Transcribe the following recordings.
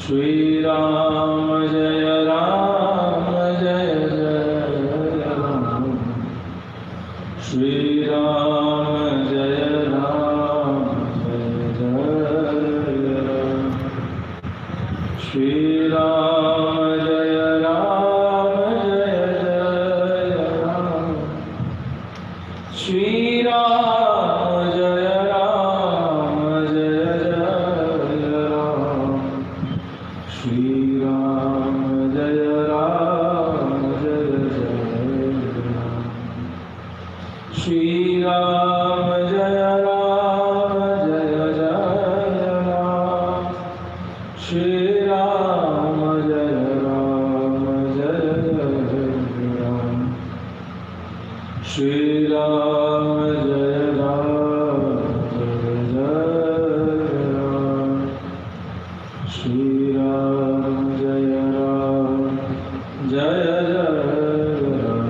श्री राम जय राम जय जय राम। श्री राम जय राम जय जय राम। श्री राम जय राम जय जय राम। श्री राम जय राम जय जय राम। श्री राम जय राम जय जय राम। श्री राम जय राम जय जय राम। श्री राम जय राम जय जय राम। श्री राम जय राम जय जय राम। श्री राम जय राम जय जय राम।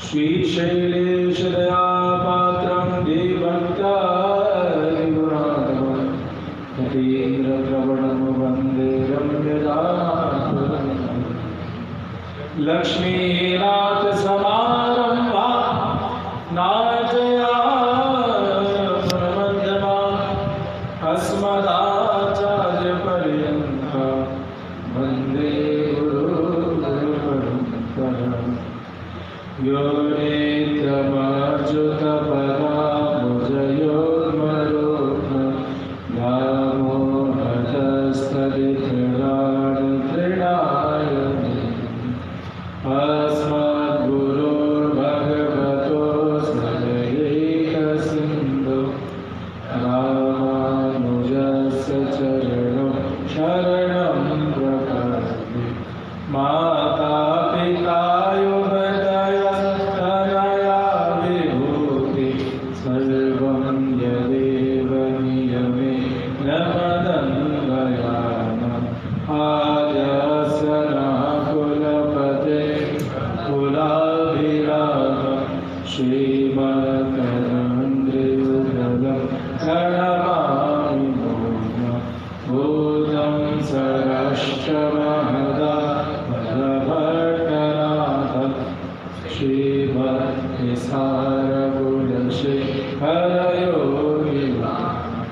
श्री शैलेश दया पात्रं देवभक्तादिगुणार्णवं यतीन्द्र प्रवणं वन्दे रम्यजामातरं। लक्ष्मीनाथ समारम्भा नाटयामध्यमाम् अस्मदाचार्यपर्यन्तां वन्दे गुरुपरम्पराम्। यो नेत्रमच्युतपदाम्बुजयोर्मरोग्म व्यामोहतस्तदितराणतृणाय अस्मद्गुरोर्भगवतोऽस्मदेकसिन्धो रामानुजस्य चरणौ शरणं प्रपद्ये। माता पिता युवतयस्तनया विभूति सर्वं यदेव नियमेन मदन्वयानाम्। आद्यस्य नः कुलपते कुलाभिराम श्रीमद्करन्द्रयुगलं प्रणमामि भूत्वा। भूतं सरश्च महदाभट्टनाथ श्रीभक्तिसारकुलशेखरयोगिवाहान्।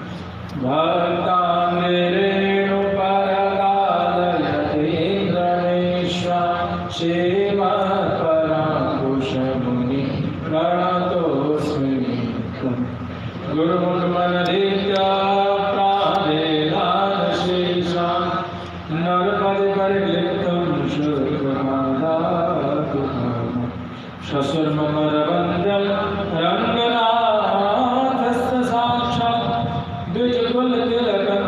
भक्ताङ्घ्रिरेणुपरकालयतीन्द्रमेश्वरान् श्रीमत्पराङ्कुशमुनि प्रणतोऽस्मि नित्यम्। गुरुमुखमनधीत्या प्राणेनाशेषान् नरपदि परिक्लिप्तं शुल्कमादातु कामम्। शशुर्ममरवन्द्यं रङ्गनाथस्य साक्षात् द्विजकुलतिलकं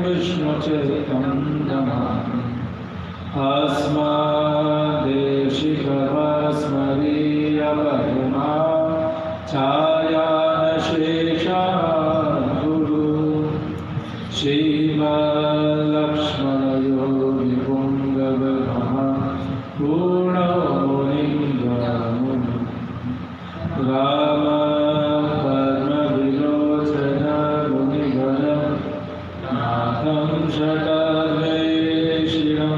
विष्णुचित्तं नमामि। अस्मद्देशिकवस्मदीयपरिमा छायानशेषान् गुरु श्रीमल्लक्ष्मणयोगिपुङ्गवः पूर्णमुनिन्द्रामुनि राम पद्मविलोचनमुनिगणं नाथं शतद्वैशिणं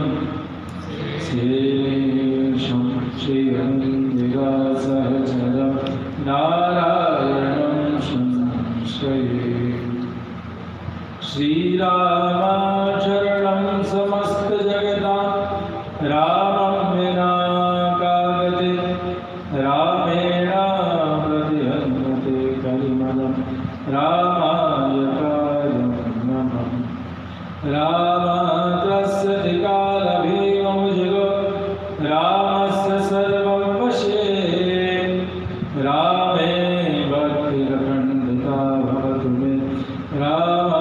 श्रीशं श्रीरङ्गिरासहचरं नारायणं संश्रये। श्रीरामाचरणं समस्तजगतां रामं विना कागदे रामेण प्रतिहन्यते कलिमलं रामाय कार्यं नमः। रामत्रस्य त्रिकालभीममुजगो रामस्य सर्वं वशे। रामे भक्तिरखण्डिता भवतु मे राम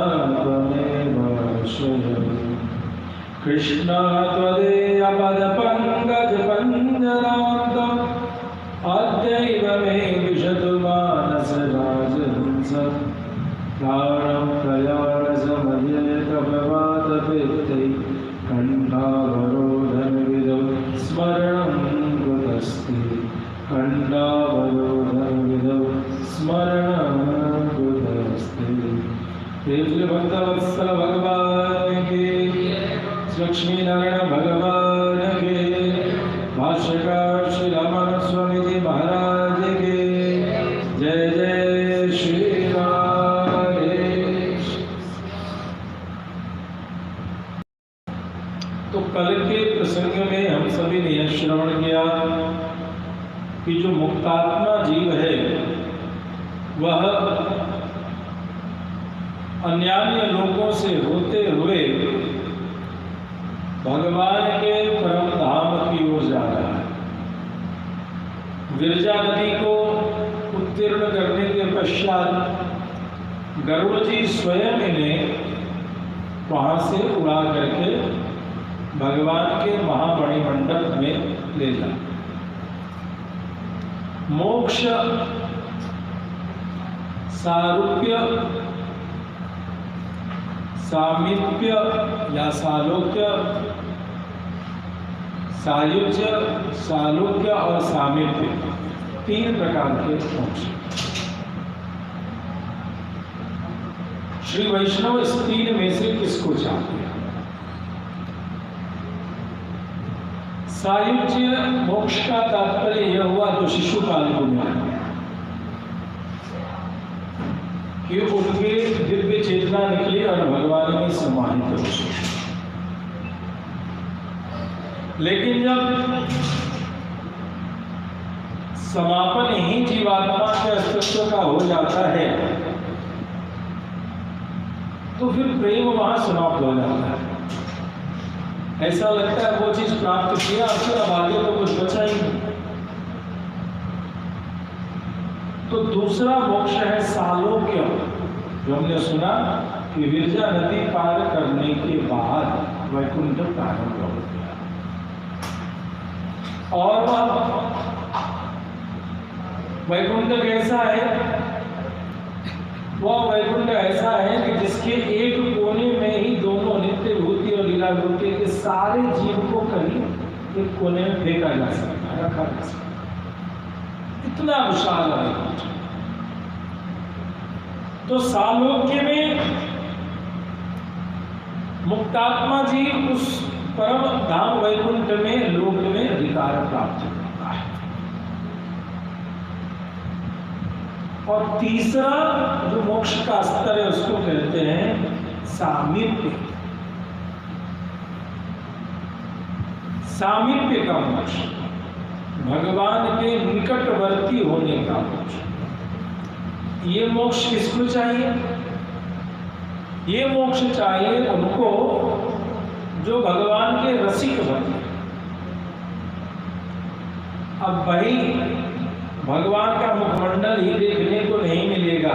त्वमेव शरणं। कृष्ण त्वदीयपदपङ्कजपञ्जरान्तम् अद्यैव मे विशतु मानसराजहंसम्। प्राणं प्रयाणसमये प्रभवातपेत्यै कण्ठावरोधनविधौ स्मरणं कृतस्ते। कण्ठावरोधनविधौ स्मरणं कृतस्ते। हे भक्तवत्सल भगवान् लक्ष्मी नारायण भगवान के, भाष्यकार श्री रामानंद स्वामी जी महाराज के। जय जय श्री राधे। तो कल के प्रसंग में हम सभी ने यह श्रवण किया कि जो मुक्तात्मा जीव है वह अन्यान्य लोगों से होते हुए भगवान के परम धाम की ओर जा रहा है। विरजा नदी को उत्तीर्ण करने के पश्चात गरुड़ जी स्वयं इन्हें वहां से उड़ा करके भगवान के महामणि मंडप में ले जाए। मोक्ष, सारूप्य, सामीप्य या सालोक्य, सायुज्य, सालोक्य और सामीप्य, 3 प्रकार के मोक्ष। श्री वैष्णव इस 3 में से किसको चाहते हैं? सायुज्य मोक्ष का तात्पर्य यह हुआ जो शिशुपाल को मिला कि उनके दिव्य चेतना निकली और भगवान में समाहित हो। लेकिन जब समापन ही जीवात्मा के अस्तित्व का हो जाता है तो फिर प्रेम वहां समाप्त हो जाता है। ऐसा लगता है वो चीज प्राप्त किया, फिर अब आगे तो कुछ बचा ही नहीं। तो दूसरा मोक्ष है सालोक्य, जो हमने सुना कि विरजा नदी पार करने के बाद वैकुंठ प्रारंभ हो गया। और वह वैकुंठ कैसा है? वह वैकुंठ ऐसा है कि जिसके एक कोने में ही दोनों नित्य भूति और लीला भूति के सारे जीव को कहीं एक कोने में फेंका जा सकता है, रखा जा सकता है। इतना विशाल वैकुंठ। तो सालोक्य में मुक्तात्मा जी उस परम धाम वैकुंठ में लोक में अधिकार प्राप्त करता है। और तीसरा जो मोक्ष का स्तर है उसको कहते हैं सामीप्य। सामीप्य का मोक्ष, भगवान के निकटवर्ती होने का मोक्ष। ये मोक्ष किसको चाहिए? ये मोक्ष चाहिए उनको जो भगवान के रसिक बने। अब भाई भगवान का मुखमंडल ही देखने को नहीं मिलेगा।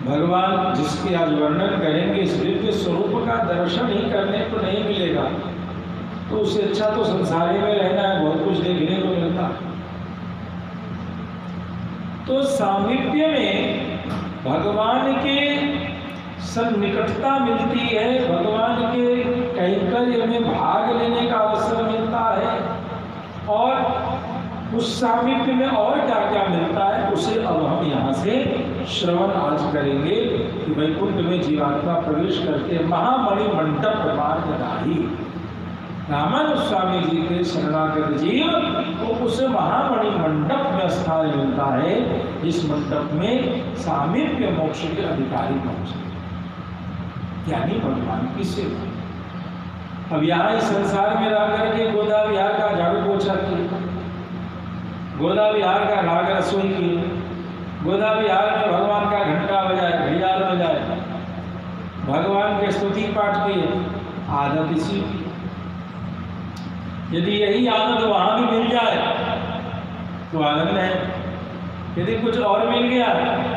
भगवान जिसके आज वर्णन करेंगे इस दिव्य स्वरूप का दर्शन ही करने को नहीं मिलेगा, तो उससे अच्छा तो संसार में रहना है, बहुत कुछ देखने को मिलता। तो सामीप्य में भगवान के सन्निकटता मिलती है, भगवान के कैंकर्य में भाग लेने का अवसर मिलता है। और उस सामीप्य में और क्या क्या मिलता है उसे अब हम यहाँ से श्रवण आज करेंगे कि वैकुंठ में जीवात्मा प्रवेश करके महामणि मंडप मार्गदाही रामानंद स्वामी जी के शरणागत जीव को उस महामणि मंडप में स्थान मिलता है, जिस मंडप में सामीप्य मोक्ष के अधिकारी पहुंचे, यानी भगवान की सेवा। अब यहाँ इस संसार में रह करके गोदा विहार का झाड़ू पोछा किया, गोदा विहार का राग रसोई की, गोदा विहार में भगवान का घंटा बजाए, घड़ियाल बजाए, भगवान के स्तुति पाठ किए, आदत इसी की। यदि यही आनंद वहां भी मिल जाए तो आनंद है, यदि कुछ और मिल गया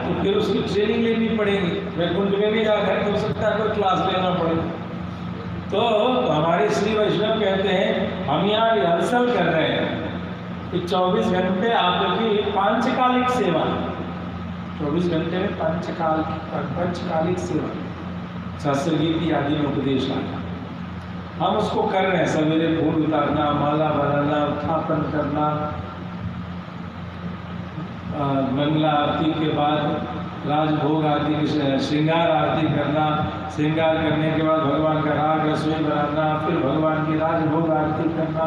तो फिर उसकी ट्रेनिंग लेनी पड़ेगी। वैकुंठ में भी जाकर हो सकता है कोई क्लास लेना पड़े। तो हमारे श्री वैष्णव कहते हैं हम यहाँ रिहर्सल कर रहे हैं कि 24 घंटे आपकी पांचकालिक सेवा, 24 घंटे में पंचकालिक सेवा, शास्त्र गीति आदि में उपदेश आना, हम उसको कर रहे हैं। सवेरे फूल उतारना, माला बनाना, उत्थापन करना, मंगला आरती के बाद राजभोग आरती की श्रृंगार आरती करना, श्रृंगार करने के बाद भगवान का राग रसोई बनाना, फिर भगवान की राजभोग आरती करना,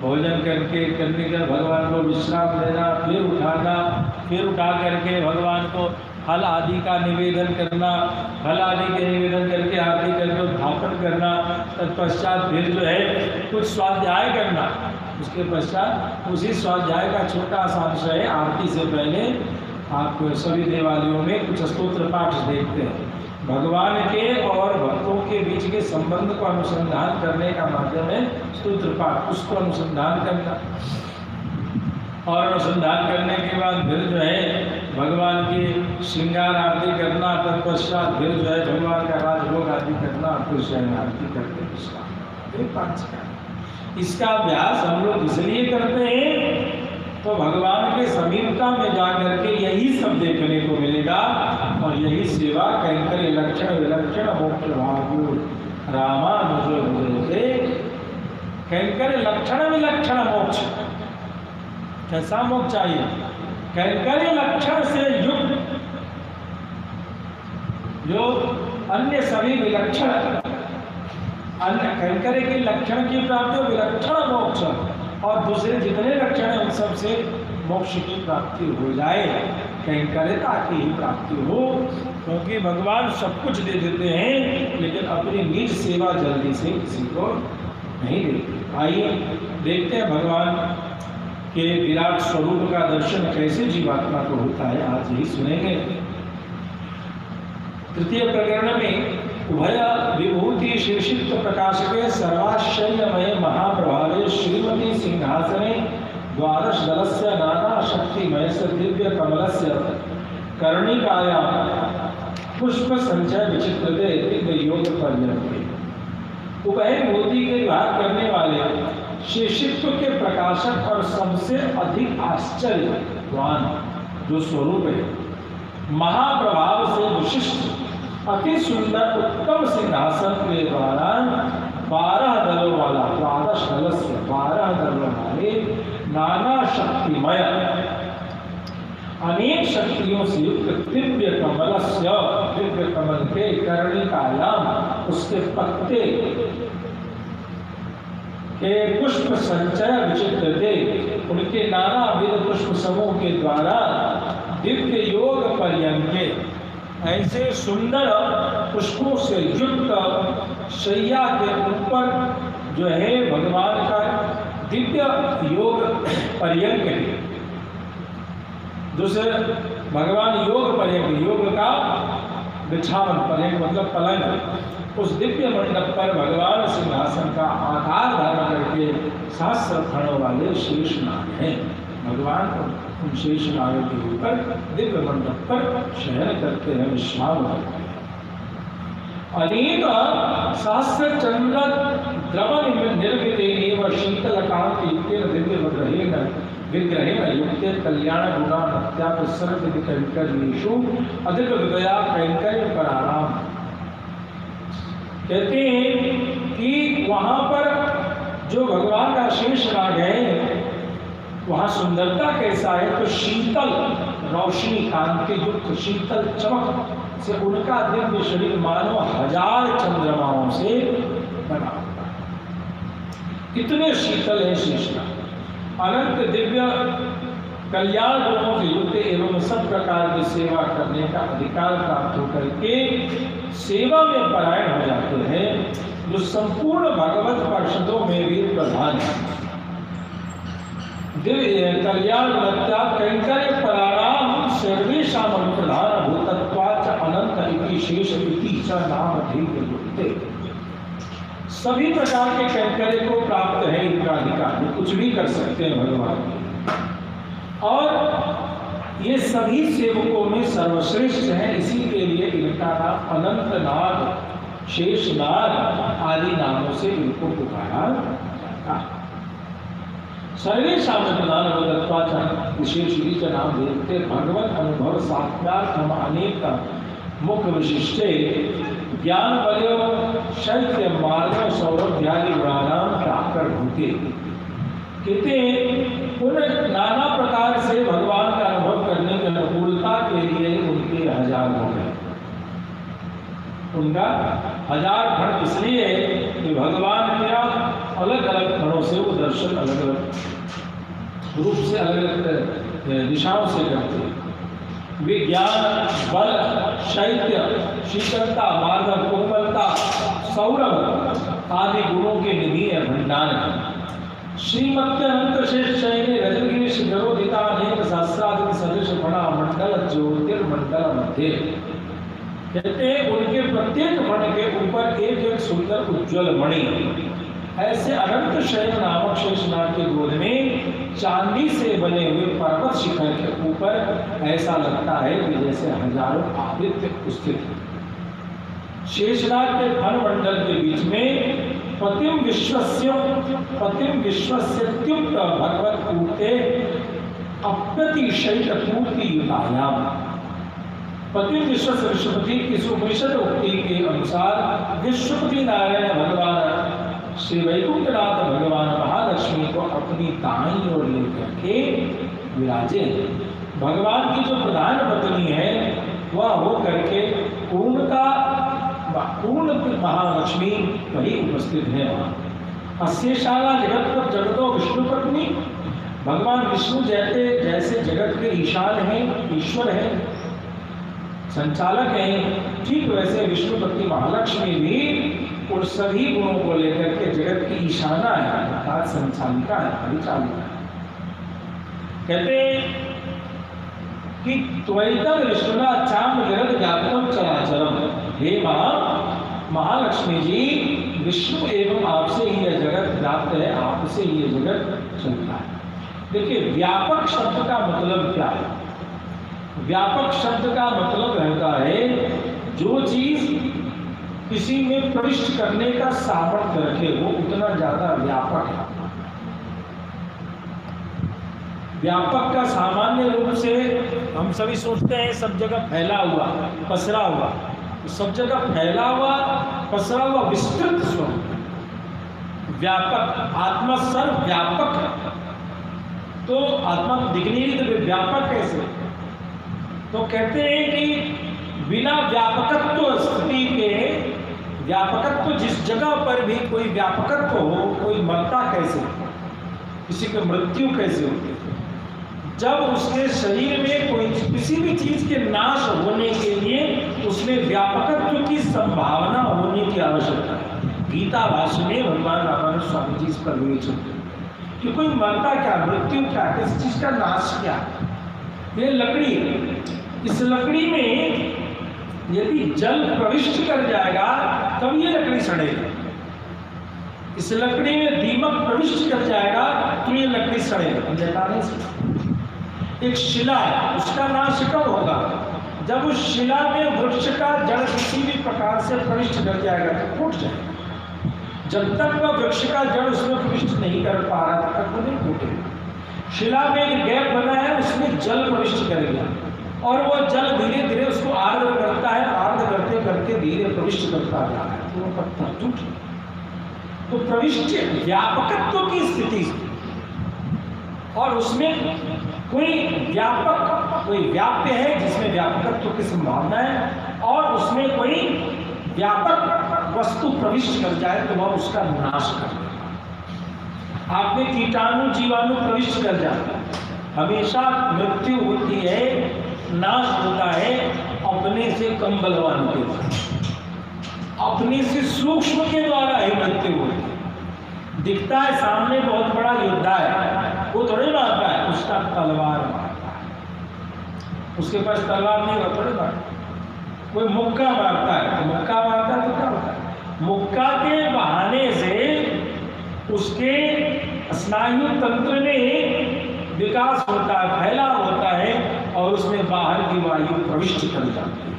भोजन करने के बाद भगवान को विश्राम देना, फिर उठाना, फिर उठा करके भगवान को फल आदि का निवेदन करना, फल आदि के निवेदन करके आरती करके उत्थापन करना, तत्पश्चात फिर जो है कुछ स्वाध्याय करना। उसके पश्चात उसी स्वाध्याय का छोटा सा अंश है, आरती से पहले आप सभी देवालयों में कुछ स्तोत्र पाठ देखते हैं। भगवान के और भक्तों के बीच के संबंध को अनुसंधान करने का माध्यम है स्तोत्र पाठ, उसको अनुसंधान करना। और अनुसंधान करने के बाद फिर जो है भगवान की श्रृंगार आरती करना, तत्पश्चात फिर जो है भगवान का राजभोग आदि करना, फिर शयन आरती करके इसका अभ्यास हम लोग इसलिए करते हैं तो भगवान के समीपता में जाकर के यही सब देखने को मिलेगा। और यही सेवा कैंकर्य लक्षण विलक्षण मोक्ष भाग्यो रामानुजोदे। कैंकर्य लक्षण विलक्षण मोक्ष, कैसा मोक्ष चाहिए? कैंकर्य लक्षण से युक्त, जो अन्य सभी विलक्षण अन्य कैंकर्य के लक्षण की प्राप्ति विलक्षण मोक्ष, और दूसरे जितने लक्षण हैं उन सब से मोक्ष की प्राप्ति हो जाए, कैंकर्यता की ही प्राप्ति हो। क्योंकि भगवान सब कुछ दे देते हैं लेकिन अपनी निज सेवा जल्दी से किसी को नहीं देते। आइए देखते हैं भगवान के विराट स्वरूप का दर्शन कैसे जीवात्मा को होता है, आज यही सुनेंगे। तृतीय प्रकरण में उभय विभूति शीर्षित्व प्रकाशके सर्वाश्चर्यमय महाप्रभावे श्रीमती सिंहासने द्वादश दलस्य नाना शक्तिमयस्य दिव्य कमलस्य कर्णिकाया पुष्प संचय विचित्रते दिव्य योग पर्यंते। उभय विभूति के विभाग करने वाले शीर्षित्व के प्रकाशक और सबसे अधिक आश्चर्यवान जो स्वरूप है, महाप्रभाव से विशिष्ट अति सुंदर उत्तम सिंहासन के द्वारा 12 दलों वाला, द्वादश दलस्य 12 दलों वाले नाना शक्तिमय अनेक शक्तियों से युक्त दिव्य कमलस्य, दिव्य कमल के कर्णिकायाम, उसके पत्ते के पुष्प संचय विचित्र थे, उनके नाना विध पुष्प समूह के द्वारा दिव्य योग पर्यंके, ऐसे सुंदर पुष्पों से युक्त शैया के ऊपर जो है भगवान का दिव्य योग पर्यंक है। दूसरे भगवान योग पर्यंक, योग का बिछावन, पर्यंक मतलब पलंग, उस दिव्य मंडप पर भगवान सिंहासन का आकार धारण करके सहस्र फणों वाले शेष नाग हैं। भगवान उन शेष नागों के ऊपर दिव्य मंडप पर शयन करते हैं, विश्राम करते हैं। अनेक सहस्र चंद्र द्रवन निर्वितेन शीतल कांति दिव्य विग्रहेण युक्ते कल्याण गुणा नत्यापसर्ग कैंकर्येषु अधिक विदया कैंकर्य पराराम। कहते हैं कि वहां पर जो भगवान का शेष नाग है वहाँ सुंदरता कैसा है, तो शीतल रोशनी कांति युक्त शीतल चमक से उनका दिव्य शरीर मानो 1000 चंद्रमाओं से बना होता है। कितने शीतल है शेषनाग, अनंत दिव्य कल्याण गुणों से युक्त एवं सब प्रकार की सेवा करने का अधिकार प्राप्त होकर के सेवा में परायण हो जाते हैं, जो संपूर्ण भगवत पार्षदों में भी प्रधान है। दिव्य कल्याण कैंकर्य पराणाम सर्वेषां प्रधान भूतत्वाच अनंत इति शेष इति च नाम धीर्यते। सभी प्रकार के कैंकर्य को प्राप्त है इनका अधिकार, कुछ भी कर सकते हैं भगवान। और ये सभी सेवकों में सर्वश्रेष्ठ है, इसी के लिए इनका नाम अनंत नाग, शेष नाग आदि नामों से इनको पुकारा जाता है। सर्वेषां प्रधान भूतत्वाच विशेष नाम देखते भगवत अनुभव साक्षात्म अनेक मुख्य विशिष्टे ज्ञान बलो शैत्य मार्ग सौरभ्यादि गुणानाम प्राकर होते। कहते उन नाना प्रकार से भगवान का अनुभव करने की अनुकूलता के लिए उनके 1000 हो गए। उनका 1000 फण इसलिए कि भगवान क्या अलग अलग फणों से वो दर्शन अलग अलग रूप से अलग अलग दिशाओं से करते हैं। विज्ञान, बल, शैत्य, शीतलता, मार्दव, कोमलता, सौरभ आदि गुणों के निधि है भंडार है। श्रीमत्यनंत शेष शयने रजनीश गरोदिता अनेक सहस्राधिक सदृश फणा मंडल ज्योतिर्मंडल मध्य। कहते हैं उनके प्रत्येक फण के ऊपर एक एक सुंदर उज्ज्वल मणि। ऐसे अनंत शयन नामक शेषनाग के गोद में चांदी से बने हुए पर्वत शिखर के ऊपर ऐसा लगता है कि जैसे हजारों आदित्य स्थित हैं। शेषनाग के फण मंडल के बीच में पतिम विश्वस्यत्युक्त भगवत पूर्ते अप्रतिशयित पूर्ति युतायाम। पतिम विश्वस्य विश्वपति की उपनिषद उक्ति के अनुसार विश्वपति नारायण भगवान श्री वैकुंठनाथ भगवान महालक्ष्मी को अपनी दाईं ओर लेकर के विराजे। भगवान की जो प्रधान पत्नी है वह हो करके पूर्ण महालक्ष्मी वही उपस्थित है वहाँ। अस्यशाला जगत पर जगतो विष्णु पत्नी। भगवान विष्णु जैसे जगत के ईशान हैं, ईश्वर हैं, संचालक हैं, ठीक वैसे विष्णु पत्नी महालक्ष्मी भी उन सभी गुणों को लेकर के जगत की ईशाना है, अर्थात संचालिका है, परिचालिका है। कहते कि त्वैतम विष्णुना चाम जगत व्यापकम चराचरम। हे महालक्ष्मी जी, विष्णु एवं आपसे ही यह जगत व्याप्त है, आपसे ही यह जगत चलता है। देखिए व्यापक शब्द का मतलब क्या है? व्यापक शब्द का मतलब रहता है जो चीज किसी में प्रविष्ट करने का सामर्थ्य रखे वो उतना ज्यादा व्यापक है। व्यापक का सामान्य रूप से हम सभी सोचते हैं सब जगह फैला हुआ, पसरा हुआ। सब जगह फैला हुआ, पसरा हुआ विस्तृत स्वरूप व्यापक। आत्मा सर्व व्यापक है, तो आत्मा दिखनी नहीं तो व्यापक कैसे? तो कहते हैं कि बिना व्यापकत्व स्थिति के, व्यापकत्व जिस जगह पर भी कोई व्यापकत्व हो, कोई मरता कैसे, किसी की मृत्यु कैसे होती है? जब उसके शरीर में कोई किसी भी चीज के नाश होने के लिए उसमें व्यापकत्व की संभावना होने की आवश्यकता है। गीता भाष्य में भगवान रामानंद स्वामी जी इस पर विवेचन कि कोई मरता क्या, मृत्यु क्या, किस चीज का नाश क्या? ये लकड़ी है, इस लकड़ी में यदि जल प्रविष्ट कर जाएगा तब ये लकड़ी सड़ेगी। इस लकड़ी में दीमक प्रविष्ट कर जाएगा तो ये लकड़ी सड़ेगा, अन्यथा नहीं सड़ेगी। एक शिला है, उसका नाश कब होगा? जब उस शिला में वृक्ष का जड़ किसी भी प्रकार से प्रविष्ट कर जाएगा तो फूट जाएगा। जब तक वह वृक्ष का जड़ उसमें प्रविष्ट नहीं कर पा रहा तब तक वो नहीं फूटेगा। शिला में एक गैप बना है, उसमें जल प्रविष्ट करेगा और वो जल धीरे धीरे उसको आर्द्र करता है, आर्द्र करते करते धीरे प्रविष्ट करता जा रहा है तो वो पत्थर टूट। तो प्रविष्ट व्यापकत्व की स्थिति और उसमें कोई व्यापक, कोई व्याप्य है जिसमें व्यापकत्व की संभावना है और उसमें कोई व्यापक वस्तु प्रविष्ट कर जाए तो वह उसका नाश कर देगा। आप में कीटाणु जीवाणु प्रविष्ट कर जाता है, हमेशा मृत्यु होती है, नाश होता है अपने से कम बलवान के द्वारा, अपने से सूक्ष्म के द्वारा ही मृत्यु होती है। दिखता है सामने बहुत बड़ा योद्धा है, वो थोड़े मारता है, उसका तलवार मारता है। उसके पास तलवार नहीं होता, थोड़े मारता। कोई मुक्का मारता है तो मुक्का मारता है तो क्या होता है? मुक्का के बहाने से उसके स्नायु तंत्र में विकास होता है, फैलाव होता है और उसमें बाहर की वायु प्रविष्ट कर जाती है।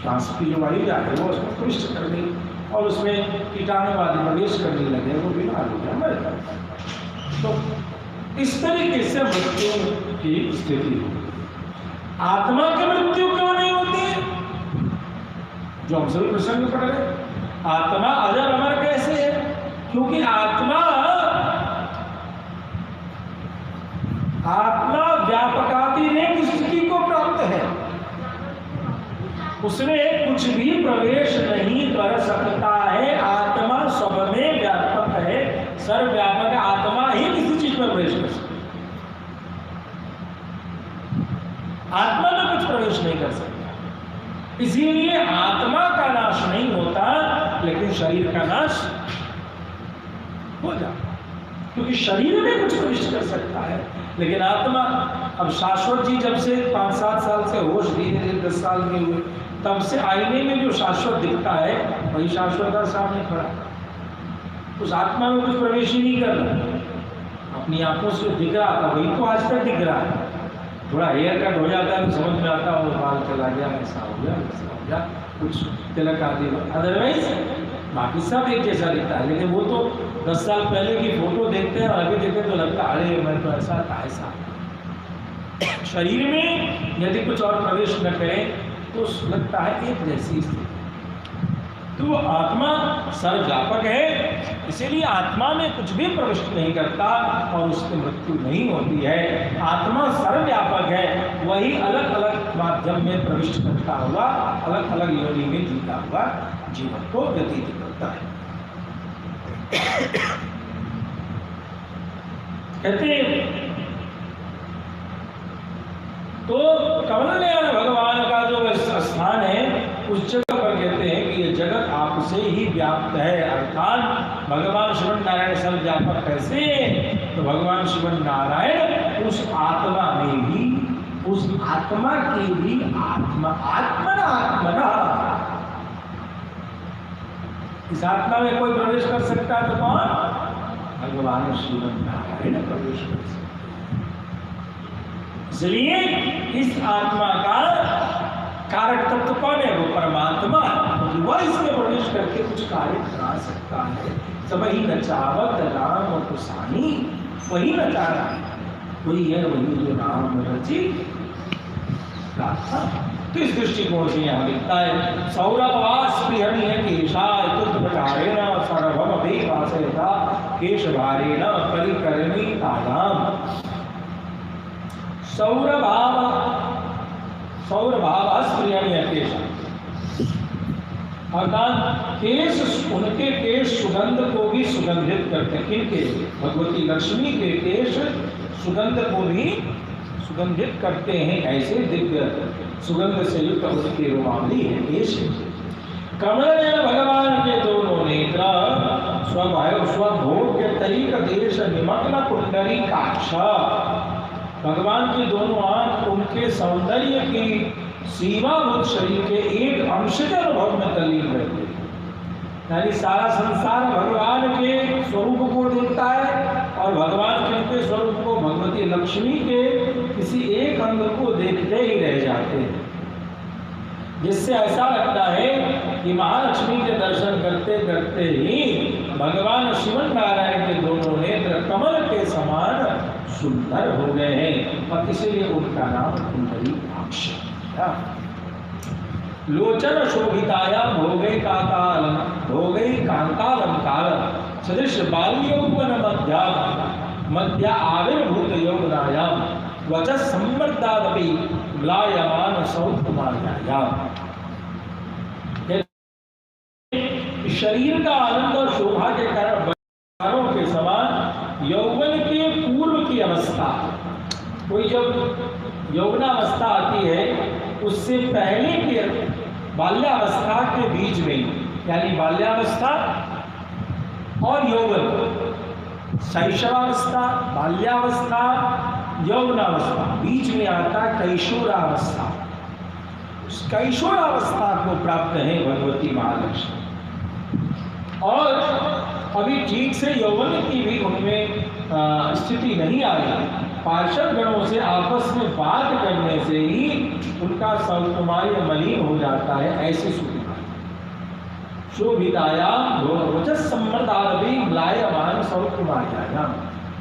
सांस की जो वायु जाती है वो उसमें प्रविष्ट कर देगी और उसमें कीटाणुवादी प्रवेश करने लगे, वो बीमार हो गया, मर गया। तो इस तरीके से मृत्यु की स्थिति हो। आत्मा की मृत्यु क्यों नहीं होती है? जो हम सभी प्रसंग पढ़ रहे, आत्मा अजर अमर कैसे है? क्योंकि आत्मा व्यापकातिरेक स्थिति को प्राप्त है। उसमें कुछ भी प्रवेश नहीं कर सकता है। आत्मा सब में व्यापक है, सर्वव्यापक है। आत्मा ही किसी चीज में प्रवेश कर सकती, आत्मा में कुछ प्रवेश नहीं कर सकता। इसीलिए आत्मा का नाश नहीं होता, लेकिन शरीर का नाश हो जाता, क्योंकि शरीर में कुछ प्रविष्ट कर सकता है, लेकिन आत्मा। अब शाश्वत जी जब से 5-7 साल से होश धीरे धीरे 10 साल के हुए, तब से आईने में जो शाश्वत दिखता है वही शाश्वत का सामने खड़ा, उस आत्मा में कुछ प्रवेश ही नहीं कर रहा। अपनी आंखों से दिख रहा था वही तो आज तक दिख रहा है। थोड़ा हेयर कट हो जाता है तो समझ में आता है बाल चला गया, ऐसा हो गया, वैसा हो गया, कुछ तिलक आदि, अदरवाइज बाकी सब एक जैसा दिखता है। लेकिन वो तो 10 साल पहले की फोटो देखते हैं और अभी देखते तो लगता है अरे मैं तो ऐसा था ऐसा। शरीर में यदि कुछ और प्रवेश न करें तो लगता है एक जैसी स्थिति। तो आत्मा सर्वव्यापक है, इसीलिए आत्मा में कुछ भी प्रविष्ट नहीं करता और उसकी मृत्यु नहीं होती है। आत्मा सर्वव्यापक है, वही अलग अलग माध्यम में प्रविष्ट करता हुआ अलग अलग योनि में जीता हुआ जीवन को व्यतीत करता है। कहते तो कमल नयन भगवान का जो स्थान है उस जगह पर कहते हैं कि ये जगत आपसे ही व्याप्त है। अर्थात भगवान श्रीमन नारायण सर्व व्यापक कैसे, तो भगवान श्रीमन नारायण उस आत्मा में भी, उस आत्मा की भी आत्मा आत्मना आत्मना, इस आत्मा में कोई प्रवेश कर सकता है तो कौन? भगवान श्रीमन नारायण प्रवेश कर सकते। इसलिए इस आत्मा का कारक तत्व कौन है? वो परमात्मा, वह इसमें प्रवेश करके कुछ कार्य करा सकता है। सब ही नचावत राम और कुसानी, वही नचा रहा है, वही है, वही जो राम रची गाथा। तो इस दृष्टिकोण से यहाँ लिखता है सौरभवास प्रियणीय केशाय तुद्भटारेण सर्वम अभिवासयता केशभारेण परिकरणी तायाम। सौरभाव, सौरभाव प्रियणीय केश, अर्थात केश, उनके केश सुगंध को भी सुगंधित करते हैं। किनके? भगवती लक्ष्मी के केश सुगंध को भी सुगंधित करते हैं। ऐसे दिव्य सुगंध से युक्त उनके रुमाली है केश। कमल नयन भगवान के दोनों नेत्र स्वभोग्य तैक देश निमग्न कुंडली काक्ष। भगवान के दोनों आंख उनके सौंदर्य की सीमाभूत शरीर के एक अंश के अनुभव में तल्लीन रहते हैं। यानी सारा संसार भगवान के स्वरूप को देखता है और भगवान के स्वरूप को, भगवती लक्ष्मी के किसी एक अंग को देखते ही रह जाते हैं, जिससे ऐसा लगता है कि महालक्ष्मी के दर्शन करते करते ही भगवान श्रीमन नारायण के दोनों नेत्र कमल के समान सुंदर हो गए हैं, और इसीलिए उनका नाम कुंडली काक्ष। लोचन शोभिताया भोगे काकालम, भोगे कांतालंकार सदृश बाल्यौवन मध्या मध्या आविर्भूत यौवनायाम वचः संवर्धादपि म्लायमान सौकुमार्यायाम। शरीर का आनंद और शोभा के कारण के समान यौवन के पूर्व की अवस्था, कोई जब यौवनावस्था आती है उससे पहले के बाल्यावस्था के बीच में, यानी बाल्यावस्था और यौवन, शैशवावस्था, बाल्यावस्था, यौवनावस्था, बीच में आता कैशोरावस्था। उस कैशोरावस्था को प्राप्त है भगवती महालक्ष्मी, और अभी ठीक से यौवन की भी उनमें स्थिति नहीं आ रही। पार्षद गणों से आपस में बात करने से ही उनका सौकुमार्य मलिन हो जाता है। ऐसी सुकुमारी शोभितायाम वचः संवर्धादपि म्लायमान सौकुमार्यायाम।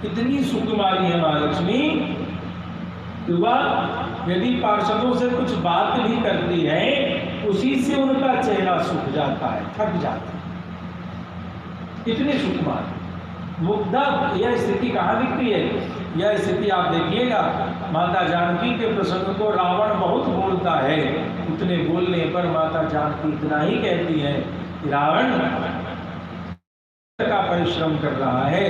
इतनी सुकुमारी है महालक्ष्मी, यदि पार्षदों से कुछ बात भी करती है उसी से उनका चेहरा सूख जाता है, थक जाता है, इतनी सुकुमार। मुग्धा यह स्थिति कहाँ दिखती है? यह स्थिति आप देखिएगा माता जानकी के प्रसंग को रावण बहुत बोलता है। उतने बोलने पर माता जानकी इतना ही कहती है कि रावण का परिश्रम कर रहा है,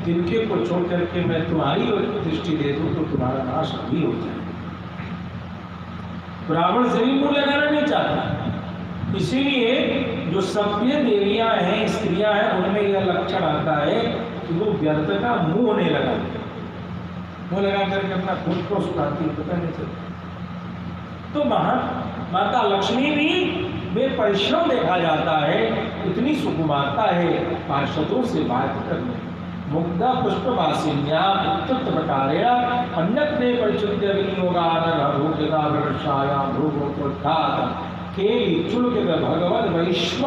तिनके को छोड़ करके मैं तुम्हारी ओर दृष्टि दे दूं तो तुम्हारा नाश भी हो जाए। रावण से भी मुंह लगाना नहीं चाहता। इसीलिए जो सभ्य देवियां हैं, स्त्रियां हैं, उनमें यह लक्षण आता है कि वो व्यर्थ का मुंह होने लगा, मुंह लगा करके अपना खुद को सुखाती, पता नहीं चलता। तो माता लक्ष्मी भी में परिश्रम देखा जाता है, इतनी सुकुमारता है पार्षदों से बात करने। मुग्धा पुष्पवासिन्या उत्तरप्रकारेण अन्यत्रे परिचित्य विनियोगानरोगता वृक्षायां भोगोत्थात् केली चुलकित भगवद वैश्व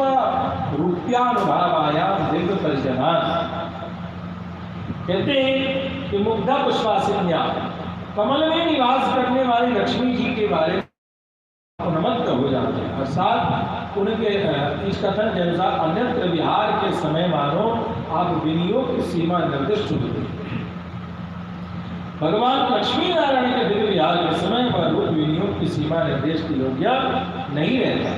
रूप्यानुभावायां दीर्घ परिजनान्। कहते हैं कि मुग्धा पुष्पवासिन्या कमल में निवास करने वाली लक्ष्मी जी के बारे में उन्मत्त हो जाते हैं, अर्थात उनके इस कथन के अनुसार अन्यत्र विहार के समय मानो आप विनियोग की सीमा निर्दिष्ट होती है। भगवान लक्ष्मी नारायण के दिव्य विहार के समय पर रूप विनियोग की सीमा निर्देश की योग्य नहीं रहता।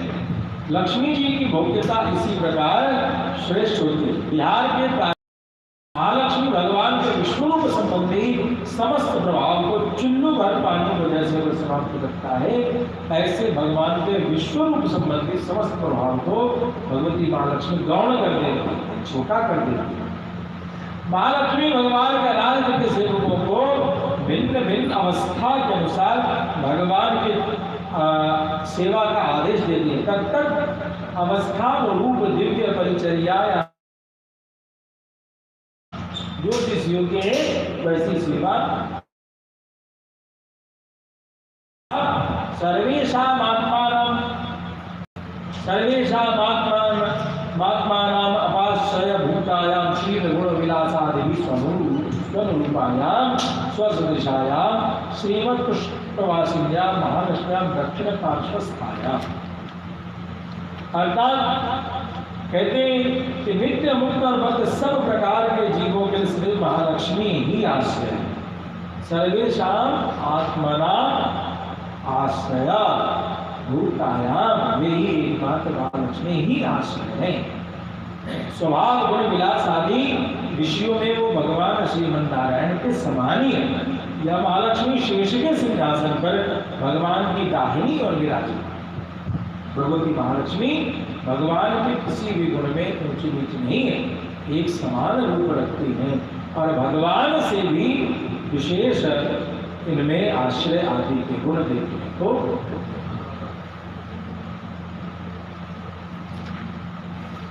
लक्ष्मी जी की भोग्यता इसी प्रकार श्रेष्ठ होती है। विहार के महालक्ष्मी भगवान के विश्वरूप संबंधी समस्त प्रभाव को चुल्लू भर पानी को जैसे वो समाप्त करता है, ऐसे भगवान के विश्वरूप संबंधी समस्त प्रभाव को भगवती महालक्ष्मी गौण कर देती है, छोटा कर देती है। महालक्ष्मी भगवान का नाम करके सेवकों को भिन्न भिन्न अवस्था के अनुसार भगवान के सेवा का आदेश देती है। तब तक अवस्था रूप दिव्य परिचर्या जो जिस योग्य है वैसी सेवा सर्वेषाम् आत्मानाम् अपाश्रय भूतायां क्षीर गुण विलासादि स्वरूपायां स्वसदृशायां श्रीमत्पुष्पवासिन्यां महालक्ष्म्यां दक्षिण पार्श्वस्थायां। अर्थात कहते हैं कि नित्य मुक्त और बद्ध सब प्रकार के जीवों के श्री महालक्ष्मी ही आश्रय है। सर्वेषां आत्मना आश्रय भूतायाम, वे ही एकमात्र महालक्ष्मी ही आश्रय है। स्वभाव गुण विलास आदि विषयों में वो भगवान श्रीमन्नारायण के समान ही है। यह महालक्ष्मी शेष के सिंहासन पर भगवान की दाहिनी और विराजित। भगवती महालक्ष्मी भगवान के किसी भी गुण में ऊंची नीच नहीं है, एक समान रूप रखती हैं और भगवान से भी विशेष इनमें आश्रय आदि के गुण देखने को।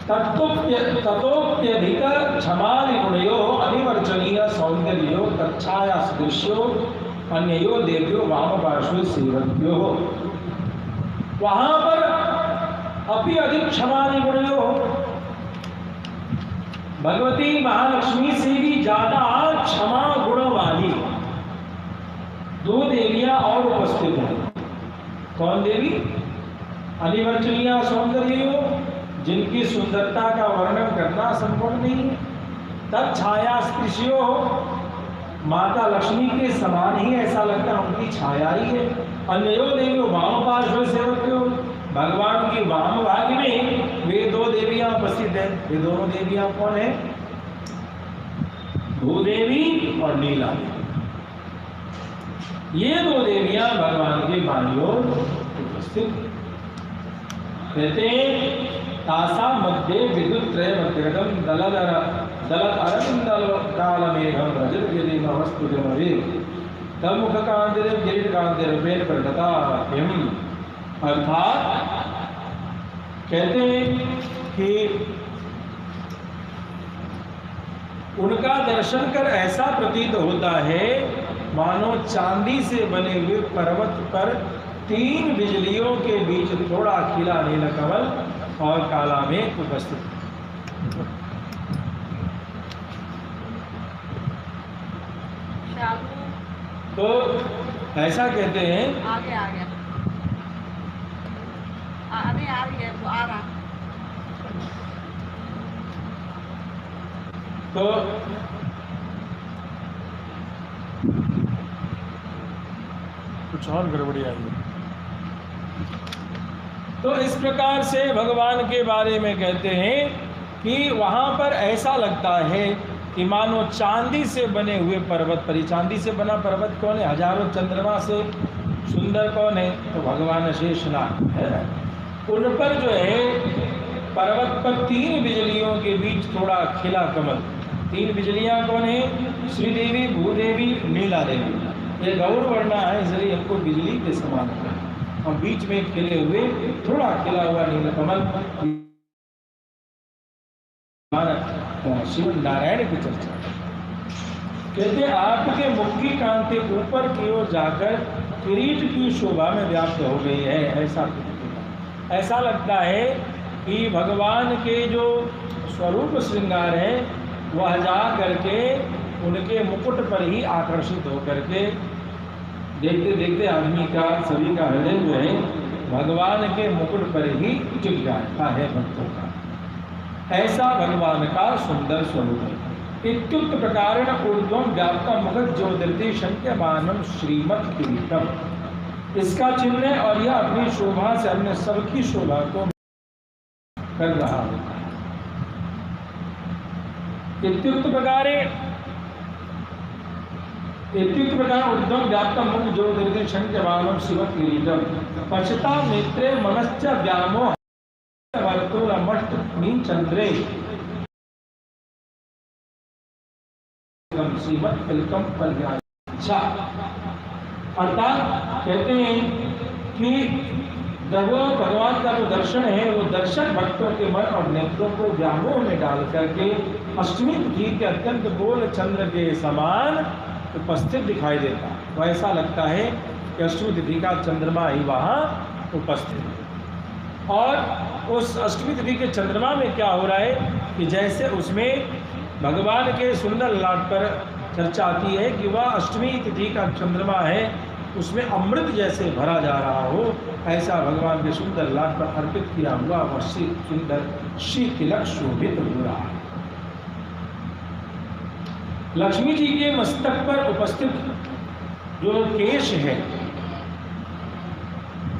ततोप्यधिक क्षमादि गुणयो अनिवर्चनीय सौंदर्यो तच्छाया सदृश्यो अन्ययो देव्यो वाम पार्श्व सेवक्यो। वहां पर अपि अधिक क्षमादि गुणयो, भगवती महालक्ष्मी से भी ज्यादा क्षमा गुण वाली दो देवियां और उपस्थित हैं। कौन देवी? अनिवर्चनीय सौंदर्यो, जिनकी सुंदरता का वर्णन करना संभव नहीं है। तच्छाया स्पृश्यो, माता लक्ष्मी के समान ही ऐसा लगता है, उनकी छाया ही है। अन्यो देवियो वाम पार्श्व सेवक्यो, भगवान की वाम भाग में वे दो देवियां उपस्थित हैं। ये दोनों देवियां कौन है? भूदेवी और नीला देवी। ये दो देवियां भगवान के बाईं ओर उपस्थित। कहते तासा मध्य विद्युत त्रय मध्यगम दलद अरविंदल कालमेघम रजत गिरिमवस्तुजमवे तमुख कांतिर गिरिट कांतिर पेट प्रगता हिम। अर्थात कहते हैं कि उनका दर्शन कर ऐसा प्रतीत होता है मानो चांदी से बने हुए पर्वत पर तीन बिजलियों के बीच थोड़ा खिला नीलकमल और काला मेघ उपस्थित। तो ऐसा कहते हैं। आगे आ गया, आ रहा। तो कुछ और गड़बड़ी आई है। तो इस प्रकार से भगवान के बारे में कहते हैं कि वहाँ पर ऐसा लगता है कि मानो चांदी से बने हुए पर्वत पर ही। चांदी से बना पर्वत कौन है? हजारों चंद्रमा से सुंदर कौन है? तो भगवान शेषनाग है। उन पर जो है पर्वत पर 3 बिजलियों के बीच थोड़ा खिला कमल। 3 बिजलियाँ कौन है? श्रीदेवी, भूदेवी, नीला देवी। ये गौर वर्णा है, इसलिए हमको बिजली के समान है। और बीच में खिले हुए थोड़ा खिला हुआ नीलकमल शिव नारायण की चर्चा कहते हैं। आपके मुख की कांति ऊपर की ओर जाकर किरीट की शोभा में व्याप्त हो गई है। ऐसा लगता है कि भगवान के जो स्वरूप श्रृंगार है वह जा करके उनके मुकुट पर ही आकर्षित होकर के देखते देखते आदमी का, सभी का हृदय जो है भगवान के मुकुट पर ही टिक जाता है भक्तों का। ऐसा भगवान का सुंदर स्वरूप है। इत्युक्त प्रकारेण ऊर्ध्वं व्याप्तं मुखं ज्योतिर्ति शंक्यमानं श्रीमत् किरीटम्। इसका चिन्ह है और यह अपनी शोभा से अन्य सबकी शोभा को कर रहा है। इत्युक्त प्रकार ऊर्ध्वं व्याप्तं मुखं ज्योतिर्ति शंक्यमानं श्रीमत् किरीटम्। पश्यता नेत्रे मनश्च व्यामोह चंद्रे अर्थात कहते हैं कि जब भगवान का जो दर्शन है वो दर्शन भक्तों के मन और नेत्रों को व्यामोह में डाल करके अष्टमी तिथि के अत्यंत गोल चंद्र के समान उपस्थित दिखाई देता है। तो ऐसा लगता है कि अष्टमी तिथि का चंद्रमा ही वहाँ उपस्थित है। और उस अष्टमी तिथि के चंद्रमा में क्या हो रहा है कि जैसे उसमें भगवान के सुंदर ललाट पर चर्चा आती है कि वह अष्टमी तिथि का चंद्रमा है, उसमें अमृत जैसे भरा जा रहा हो, ऐसा भगवान के सुंदर ललाट पर अर्पित किया हुआ वह सुंदर श्री तिलक शोभित हो रहा है। लक्ष्मी जी के मस्तक पर उपस्थित जो केश है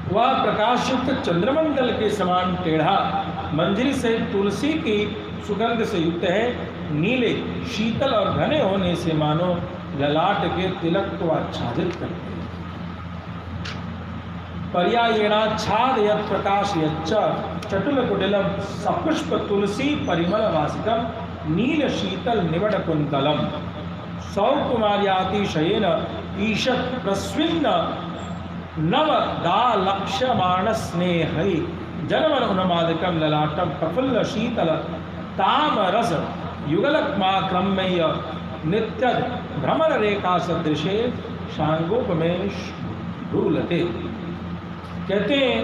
वह प्रकाशयुक्त चंद्रमंडल के समान टेढ़ा, मंजरी से तुलसी की सुगंध से युक्त है। नीले, शीतल और घने होने से मानो ललाट के तिलक को आच्छादित करते हैं। पर्यायेणाच्छाद यत् प्रकाश यच्च चटुल कुटिलम सपुष्प तुलसी परिमल वासिकम नील शीतल निवड कुंतलम सौकुमार्यातिशयेन ईशत् प्रस्विन्न नव दा लक्ष्यमाण स्नेहै जनमन उन्मादकम ललाटम प्रफुल्ल शीतल ताम रस युगलक्माक्रम्य नित्य भ्रमर रेखा सदृशे शांगोपमेश भूलते। कहते हैं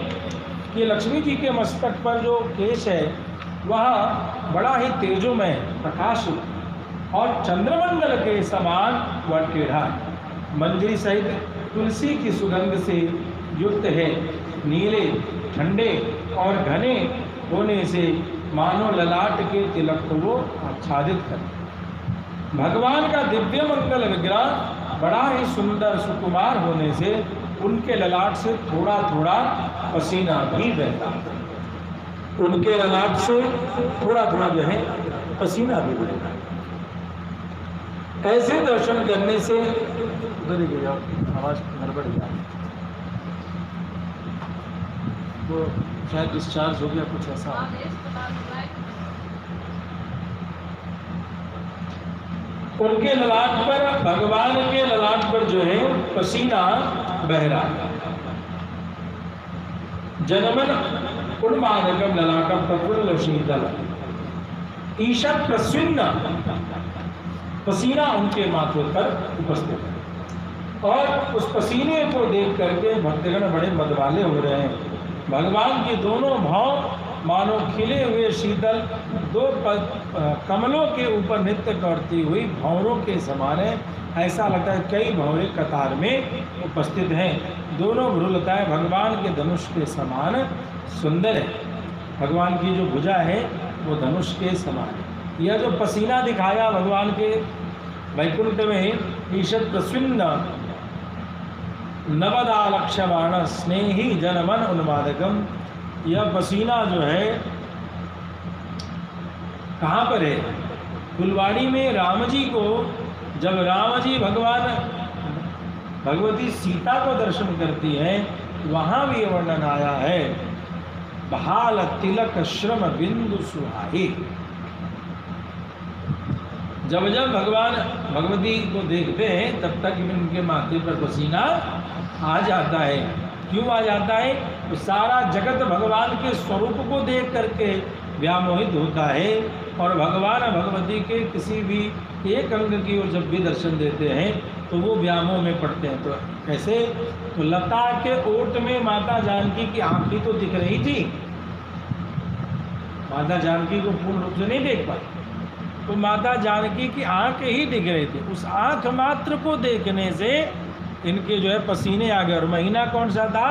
कि लक्ष्मी जी के मस्तक पर जो केश है वह बड़ा ही तेजोमय प्रकाश और चंद्रमंडल के समान वह टेढ़ा है। मंजरी सहित तुलसी की सुगंध से युक्त है। नीले, ठंडे और घने होने से मानो ललाट के तिलक को वो आच्छादित कर। भगवान का दिव्य मंगल विग्रह बड़ा ही सुंदर सुकुमार होने से उनके ललाट से थोड़ा थोड़ा पसीना भी बहता है। उनके ललाट से थोड़ा थोड़ा जो है पसीना भी बहता है। ऐसे दर्शन करने से आवाज गड़बड़ गया तो शायद डिस्चार्ज हो गया, कुछ ऐसा। उनके ललाट पर, भगवान के ललाट पर जो है पसीना बह रहा है। जनमन उन्मादकम ललाटम प्रफुल्ल शीतल ईशत प्रस्विन्न, पसीना उनके माथे पर उपस्थित है और उस पसीने को देख करके भक्तगण बड़े मदवाले हो रहे हैं। भगवान के दोनों भाव मानो खिले हुए शीतल दो कमलों के ऊपर नृत्य करती हुई भंवरों के समान है। ऐसा लगता है कई भंवरे कतार में उपस्थित हैं। दोनों भ्रूलताएं भगवान के धनुष के समान सुंदर है। भगवान की जो भुजा है वो धनुष के समान है। यह जो पसीना दिखाया भगवान के वैकुंठ में, ईशत प्रस्विन्न नवदालक्ष्यमाण स्नेही जनमन उन्मादकम, यह पसीना जो है कहाँ पर है? फुलवाड़ी में राम जी को, जब राम जी भगवती सीता को दर्शन करती हैं, वहाँ भी वर्णन आया है, बहाल तिलक श्रम बिंदु सुहाई। जब जब भगवान भगवती को देखते हैं तब तक उनके माथे पर पसीना आ जाता है। क्यों आ जाता है? तो सारा जगत भगवान के स्वरूप को देख करके व्यामोहित होता है, और भगवान भगवती के किसी भी एक अंग की ओर जब भी दर्शन देते हैं तो वो व्यामोह में पड़ते हैं। तो कैसे? तो लता के ओट में माता जानकी की आंखें तो दिख रही थी, माता जानकी को पूर्ण रूप से नहीं देख पाई, तो माता जानकी की आंखें ही दिख रही थी। उस आंख मात्र को देखने से इनके जो है पसीने आ गए। और महीना कौन सा था?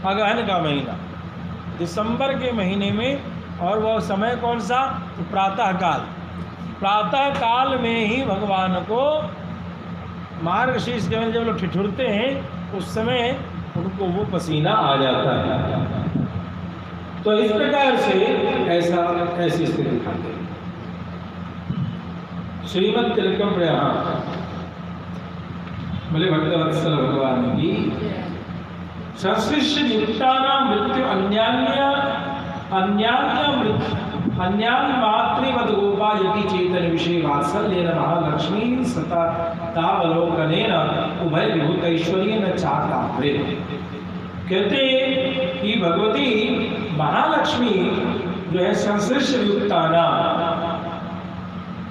अगहन का महीना, दिसंबर के महीने में। और वह समय कौन सा? तो प्रातःकाल। प्रातःकाल में ही भगवान को मार्गशीर्ष के जब लोग ठिठुरते हैं उस समय उनको वो पसीना आ जाता है। तो इस प्रकार से ऐसी स्थिति दिखाते हैं। श्रीमद तिलकम प्रयाण बोले भक्तवत्सल भगवान की संश्लिष्ट युक्तानां मृत्यु अन्यान्य मातृवद गोपा यदि चेतन विषय वात्सल्येन महालक्ष्मी सता तावलोकनेन उभय विभूत ऐश्वर्येन चाकाभ्रे। कहते कि भगवती महालक्ष्मी जो है संश्लिष्ट युक्ताना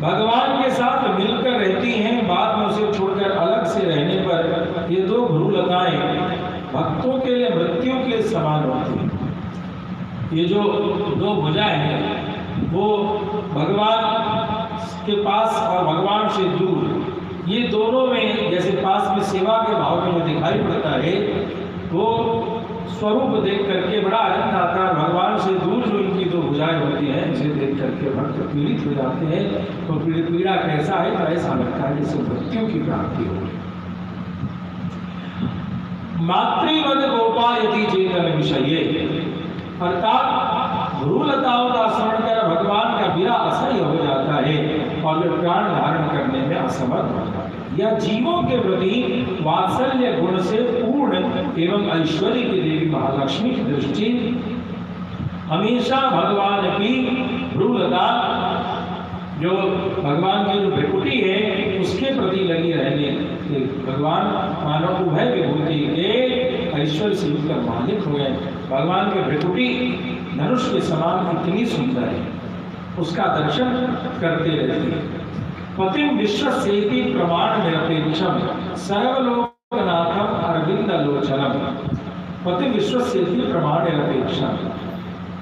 भगवान के साथ मिलकर रहती हैं, बाद में उसे छोड़कर अलग से रहने पर ये दो भ्रूलताएं भक्तों के लिए मृत्यु के समान होती हैं। ये जो दो भुजाएं हैं वो भगवान के पास और भगवान से दूर, ये दोनों में जैसे पास में सेवा के भाव में दिखाई पड़ता है, वो स्वरूप देख करके बड़ा आनंद आता है। भगवान से दूर जो इनकी दो भुजाएं होती हैं, इसे देख करके भक्त पीड़ित हो जाते हैं। तो पीड़ा कैसा है? तो ऐसा लगता है जैसे मृत्यु की प्राप्ति हो गई। मातृवद गोपा यदि चेतन विषय, अर्थात भ्रूलताओं का स्मरण कर भगवान का विरह असह्य हो जाता है और वे प्राण धारण करने में असमर्थ हो जाते हैं। या जीवों के प्रति वात्सल्य गुण से पूर्ण एवं ऐश्वर्य की देवी महालक्ष्मी की दृष्टि हमेशा भगवान की भ्रूलता, जो भगवान की जो भ्रिकुटी है उसके प्रति लगी रहने, भगवान मानव उभय विभूति के ऐश्वर्य से युक्त मालिक हो गए। भगवान के भ्रिकुटी धनुष के समान इतनी सुंदर है, उसका दर्शन करते रहते हैं। पतिम विश्वसेति प्रमाण निरपेक्षम सर्वलोकनाथम अरविंद लोचनम। पति विश्वसेति प्रमाण निरपेक्षम,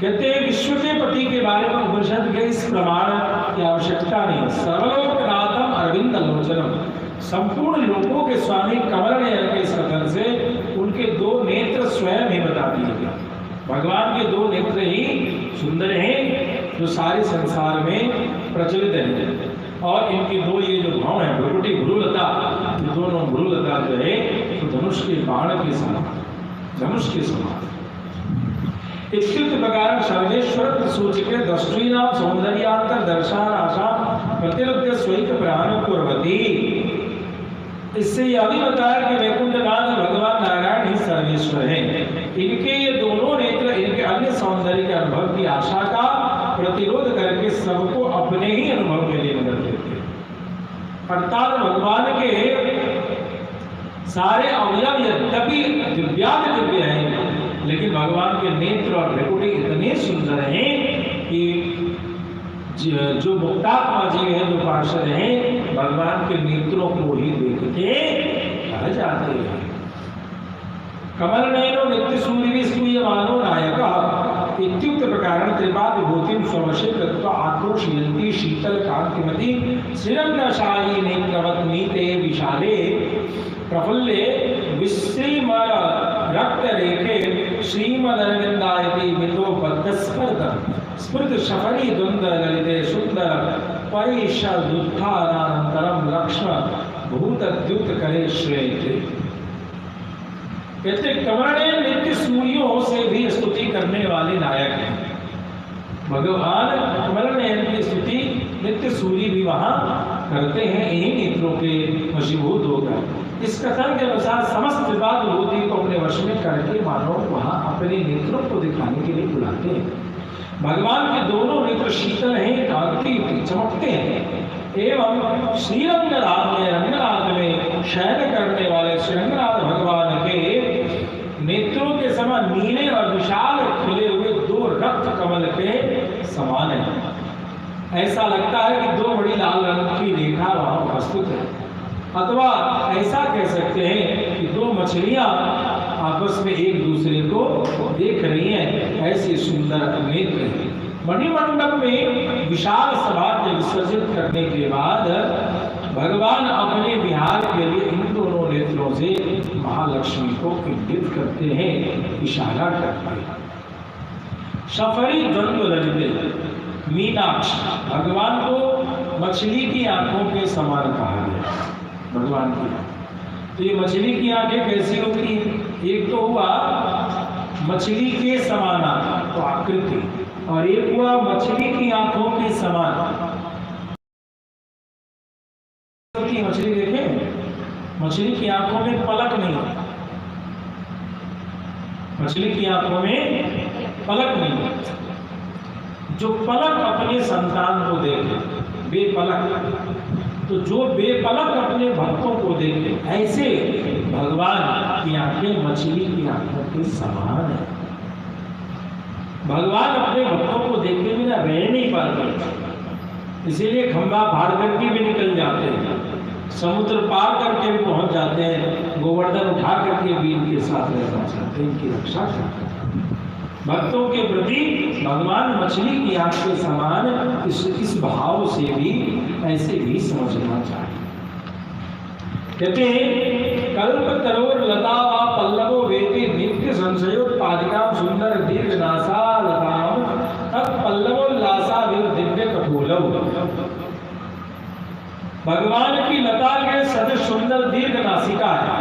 कहते हैं विश्व के पति के बारे में उपनिषद के इस प्रमाण की आवश्यकता नहीं। सर्वलोकनाथम अरविंद लोचनम, संपूर्ण लोकों के स्वामी कमल नयन के इस कथन से उनके दो नेत्र स्वयं ही बता दिए गए। भगवान के दो नेत्र ही सुंदर हैं जो सारे संसार में प्रचलित हैं। और इनकी दो ये जो भाव है भ्रुकुटी भ्रूलता, दोनों भ्रूलता जो है तो धनुष के बाण के समान, धनुष के समान। इत्युक्त प्रकार सर्वेश्वर सूचके दृष्टीनां सौंदर्यान्तर दर्शन आशा प्रतिलभ्य स्वैक प्राण कुर्वती। इससे यह भी बताया कि वैकुंठनाथ भगवान नारायण ही सर्वेश्वर हैं। इनके ये दोनों नेत्र इनके अन्य सौंदर्य के अनुभव की आशा का प्रतिरोध करके सबको अपने ही अनुभव में लीन कर देते हैं। अर्थात भगवान के सारे अवयव यद्यपि दिव्य हैं, लेकिन भगवान के नेत्र और भ्रिकुटी इतने सुंदर हैं कि जो मुक्तात्मा जीव है, जो पार्षद हैं, भगवान के नेत्रों को ही देख के रह जाते हैं। कमल नयनो नित्य सूर्य स्तूयमानो नायक इत्युक्त प्रकार कृपा विभूतिम स्ववशे कृत्वा आक्रोशयन्ति शीतल कांतिमती श्रीरंगशायी नेत्रवत् नीते विशाले प्रफुल्ले विश्रीमर रक्त रेखे श्रीमदरविंदायति मितो बद्धस्फर्द। स्मृत शफरी द्वंद्व ललिते सुंदर परिशुद्धानंतरम लक्ष्मण भूतद्युत करे श्रेय। कहते कमल नित्य सूर्यों से भी स्तुति करने वाले नायक हैं। भगवान कमल नयन की स्तुति नित्य सूर्य भी वहां करते हैं इन्हीं नेत्रों के वशीभूत होकर। इस कथन के अनुसार समस्त विवाद विभूति को अपने वश में करके मानव वहां अपने नेत्रों को दिखाने के लिए बुलाते हैं। भगवान के दोनों नेत्र शीतल हैं, कांति चमकते हैं एवं श्रीरंगनाथ में रंगनाथ में शयन करने वाले श्रीरंगनाथ भगवान के नेत्रों के समान नीले और विशाल खिले हुए दो रक्त कमल के समान है। ऐसा लगता है कि दो बड़ी लाल रंग की रेखा वहां उपस्थित है, अथवा ऐसा कह सकते हैं कि दो मछलियां आपस में एक दूसरे को देख रही हैं। ऐसे सुंदर नेत्र हैं। मणिमंडप में विशाल सौभाग्य विसर्जित करने के बाद भगवान अपने विहार के लिए इन दोनों नेत्रों से महालक्ष्मी को इंगित करते हैं, इशारा करते हैं। शफरी द्वंद्व ललिते मीनाक्ष भगवान को मछली की आंखों के समान कहा गया। भगवान की तो ये मछली की आंखें कैसी होती है? एक तो हुआ मछली के समान तो आकृति, और एक हुआ मछली की आंखों के समान। मछली देखें, मछली की आंखों में पलक नहीं होता, मछली की आंखों में पलक नहीं होता। जो पलक अपने संतान को देखे बेपलक, तो जो बेपलक अपने भक्तों को देखे, ऐसे भगवान की आंखें मछली की आंखों के समान है। भगवान अपने भक्तों को देखे बिना रह नहीं पाते, इसीलिए खंभा फाड़ करके भी निकल जाते हैं, समुद्र पार करके भी पहुंच जाते हैं, गोवर्धन उठा करके भी इनके साथ रहना चाहते हैं, इनकी रक्षा करते हैं। भक्तों के प्रति भगवान मछली की आंख के समान इस भाव से भी ऐसे भी समझना चाहिए। कहते हैं कल्प तरोर लता व पल्लवो वेति नित्य संशयोत्पादिका सुंदर दीर्घ नासा लताम तत् पल्लवोल्लासा विव दिव्य कपोलव। भगवान की लता के सदृश सुंदर दीर्घ नासिका है।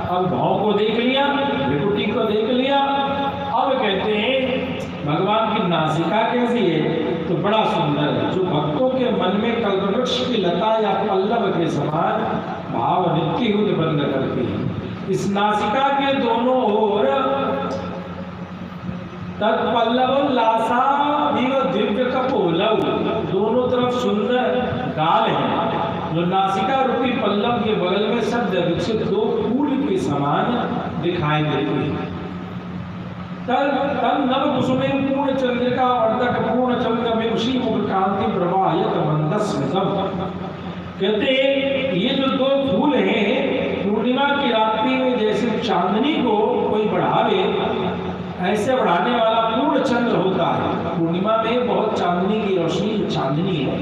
अब भाव को देख लिया, विभूति को देख लिया, अब कहते हैं भगवान की नासिका कैसी है? तो बड़ा सुंदर है, जो भक्तों के मन में कल्पवृक्ष की लता या पल्लव के समान भाव नित्य उत्पन्न करती है। इस नासिका के दोनों ओर तत्पल्लवोल्लासा विव दिव्य कपोलव, दोनों तरफ सुंदर गाल है, जो नासिका रूपी पल्लव के बगल में शब्द विकसित दो फूल के समान दिखाई देते हैं। तन नव कुसुमे पूर्ण चंद्रिका वर्धक पूर्ण चंद्र में उसी मुख कांति प्रवाहित मंदस्मितम। कहते ये जो दो फूल हैं, पूर्णिमा की रात्रि में जैसे चांदनी को कोई बढ़ावे, ऐसे बढ़ाने वाला पूर्ण चंद्र होता है। पूर्णिमा में बहुत चांदनी की रोशनी, चांदनी है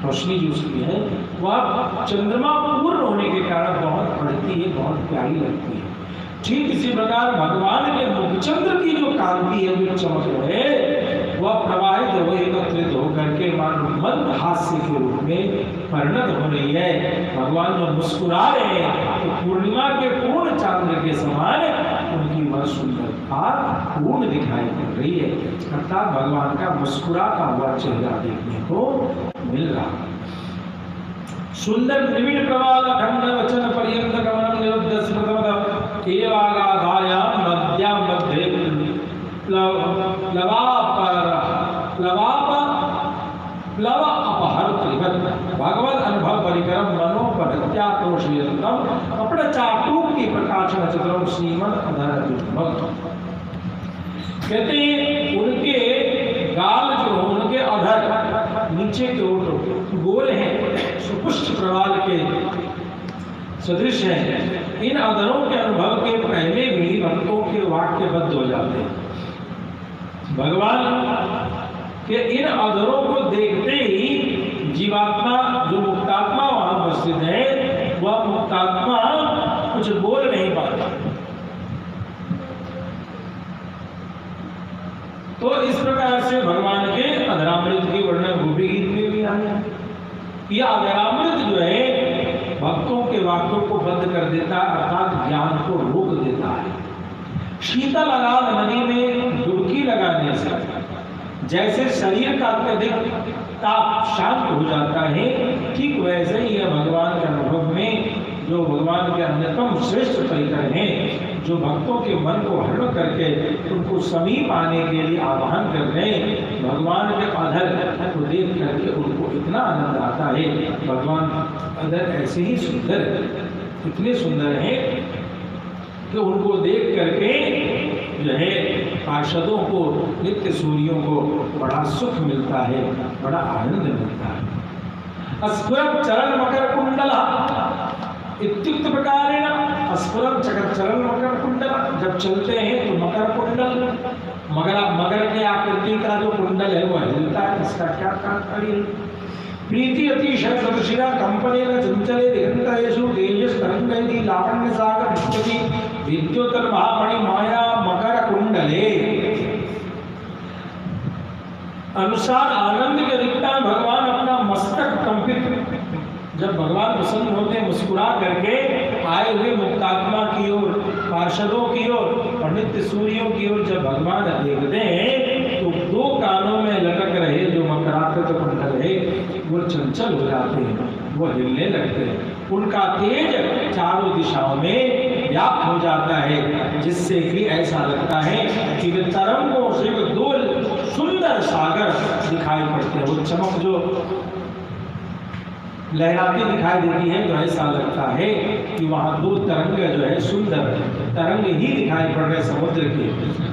रोशनी जो उसकी है, वह चंद्रमा पूर्ण होने के कारण बहुत बढ़ती है, बहुत प्यारी लगती है। ठीक इसी प्रकार भगवान के मुखचंद्र की जो कांति है, जो चमक है, वह प्रवाहित हो एकत्रित होकर के मंद हास्य के रूप में परिणत हो रही है। भगवान जो मुस्कुरा रहे हैं तो पूर्णिमा के पूर्ण चांद्र के समान उनकी वह सुंदरता पूर्ण दिखाई पड़ रही है, अर्थात भगवान का मुस्कुराता हुआ चेहरा देखने को मिल रहा। सुंदर निविड़ प्रवाल अखंड वचन पर्यंत गमनम निरुद्ध स्मृतवद एवागाधायां मध्या मध्ये प्लव अपहर त्रिवत भगवत अनुभव परिकरम मनोपरत्याक्रोशयन्तम कपड़ चाटुक की प्रकाशन चित्रम श्रीमद अधर दुर्भग। कहते उनके गाल जो उनके अधर नीचे के ओर गोल हैं, सुपुष्ट प्रवाल के सदृश हैं। इन अधरों के अनुभव के पहले भी भक्तों के वाक्य बद्ध हो जाते हैं। भगवान के इन अधरों को देखते ही जीवात्मा जो मुक्तात्मा वहां उपस्थित है, वह मुक्तात्मा कुछ बोल नहीं पाता। तो इस प्रकार से भगवान के यह अवैरामृत जो है भक्तों के वाक्यों को बंद कर देता है, अर्थात ज्ञान को रोक देता है। शीतल अगाध नदी में डुबकी लगाने से जैसे शरीर का अत्यधिक ताप शांत हो जाता है, ठीक वैसे ही यह भगवान के अनुभव में जो भगवान के अन्यतम श्रेष्ठ परिकर हैं, जो भक्तों के मन को हरण करके उनको समीप आने के लिए आह्वान कर रहे हैं, भगवान के अधर को देख करके उनको इतना आनंद आता है। भगवान अधर ऐसे ही सुंदर, इतने सुंदर हैं कि उनको देख करके जो है पार्षदों को, नित्य सूर्यों को बड़ा सुख मिलता है, बड़ा आनंद मिलता है। अस्फुरत चरण मकर कुंडल इत्युक्त प्रकारेण अस्फुरत चरण मकर कुंडल, जब चलते हैं तो मकर कुंडल, मगर के आकृति का जो कुंडल है वह हिलता है। इसका क्या तात्पर्य? प्रीति अतिशय सदृशिरा कंपनेन चंचले दिगंतरेषु तेजस तरंगैः लावण्य सागर विष्टति विद्युतल महामणि माया मकर कुंडले। अनुसार आनंद के अधिकता भगवान अपना मस्तक कंपित, जब भगवान प्रसन्न होते मुस्कुरा करके आए हुए मुक्तात्मा की ओर, पार्षदों की ओर और नित्य सूर्यों की ओर जब भगवान देखते हैं तो दो कानों में लटक रहे जो मकराकृत कुंडल है वो चंचल हो जाते हैं, वो हिलने लगते हैं। उनका तेज चारों दिशाओं में व्याप्त हो जाता है, जिससे कि ऐसा लगता है कि वे तरंगों से दो सुंदर सागर दिखाई पड़ते हैं। वो चमक जो लहराती दिखाई देती है तो ऐसा लगता है कि वहाँ दो तरंग जो है सुंदर तरंग ही दिखाई पड़ रहे समुद्र के।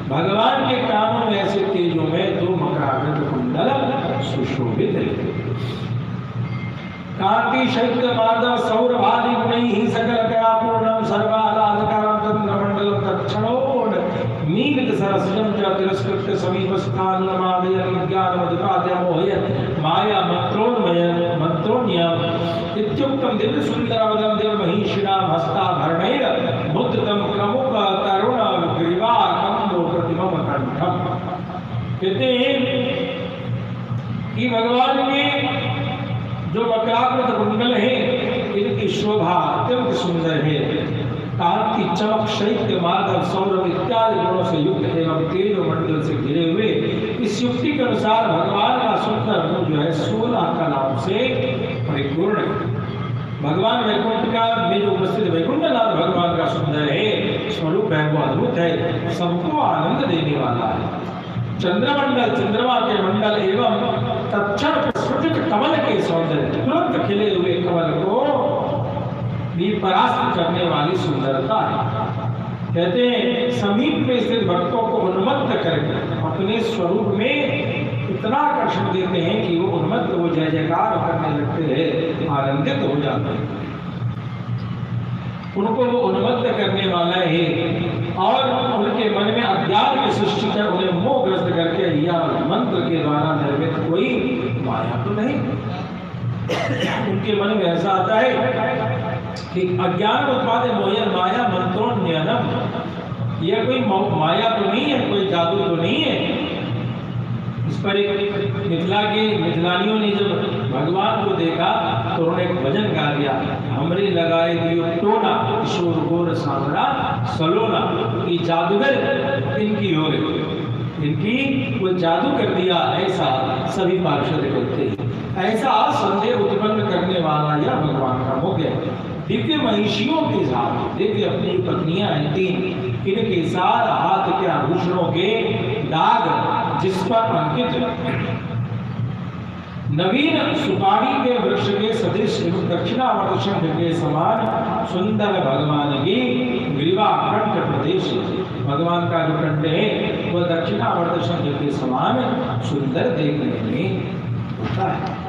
भगवान के कानों में ऐसे तेजों में दो मकराकृत कुंडल सुशोभित है। कांति शैत्य माधव सौरभादि गुणैः सकल कया पूर्णम सर्वालाधकारं चंद्रमंडलं तत्क्षणोन नीलित सरसजं च तिरस्कृत्य समीपस्थान नमादयन् ज्ञानमधिपाद्य मोहयत् माया मंत्रोन्यम् इत्युक्तं दिव्य सुंदरवदनं दिव्यमहिषिणां हस्ताभरणैः मुद्रितं क्रमुक तरुण ग्रीवा कम्बो प्रतिमम कंठम। कहते हैं कि भगवान के जो मकराकृत कुंडल है इनकी शोभा अत्यंत सुंदर है। कांति चमक शैत्य माधव सौरभ इत्यादि गुणों से युक्त एवं तेज मंडल से घिरे हुए इस युक्ति के अनुसार भगवान का सुंदर मुख जो है 16 कलाओं से परिपूर्ण है। भगवान वैकुंठ का में जो उपस्थित वैकुंठनाथ भगवान का सुंदर है स्वरूप है, वो अद्भुत है, सबको आनंद देने वाला है। चंद्रमंडल चंद्रमा के मंडल एवं तत्क्षण प्रस्फुटित कमल के सौंदर्य, तुरंत खिले हुए कमल को भी परास्त करने वाली सुंदरता है। कहते हैं समीप में स्थित भक्तों को उन्मत्त करके अपने स्वरूप में इतना आकर्षण देते हैं कि वो उन्मत्त, वो जय जयकार करने लगते हैं, आनंदित हो जाते हैं। उनको वो उन्मत्त करने वाला है और उनके मन में अज्ञान की सृष्टि कर उन्हें मोहग्रस्त करके या मंत्र के द्वारा निर्मित कोई माया तो नहीं। उनके मन में ऐसा आता है कि अज्ञान उत्पाद मोहन माया मंत्रोन्यनम, यह कोई माया तो नहीं है, कोई जादू तो नहीं है। इस पर एक मिथिलानियों ने जब भगवान को देखा तो उन्होंने एक भजन गा दिया, हमरे लगाए दियो टोना किशोर गोर सामरा सलोना, कि जादूगर इनकी हो गई, इनकी वो जादू कर दिया, ऐसा सभी पार्षद कहते हैं। ऐसा संदेह उत्पन्न करने वाला यह भगवान का मुख है। दिव्य महिषियों के साथ दिव्य अपनी पत्नियां हैं 3, इनके साथ हाथ के आभूषणों के दाग जिस पर अंकित नवीन सुपारी के वृक्ष के सदृश एवं दक्षिणावर्त शंख के समान सुंदर भगवान की ग्रीवा कंठ प्रदेश, भगवान का जो कंठ है वह दक्षिणावर्त शंख के समान सुंदर देखने में होता है।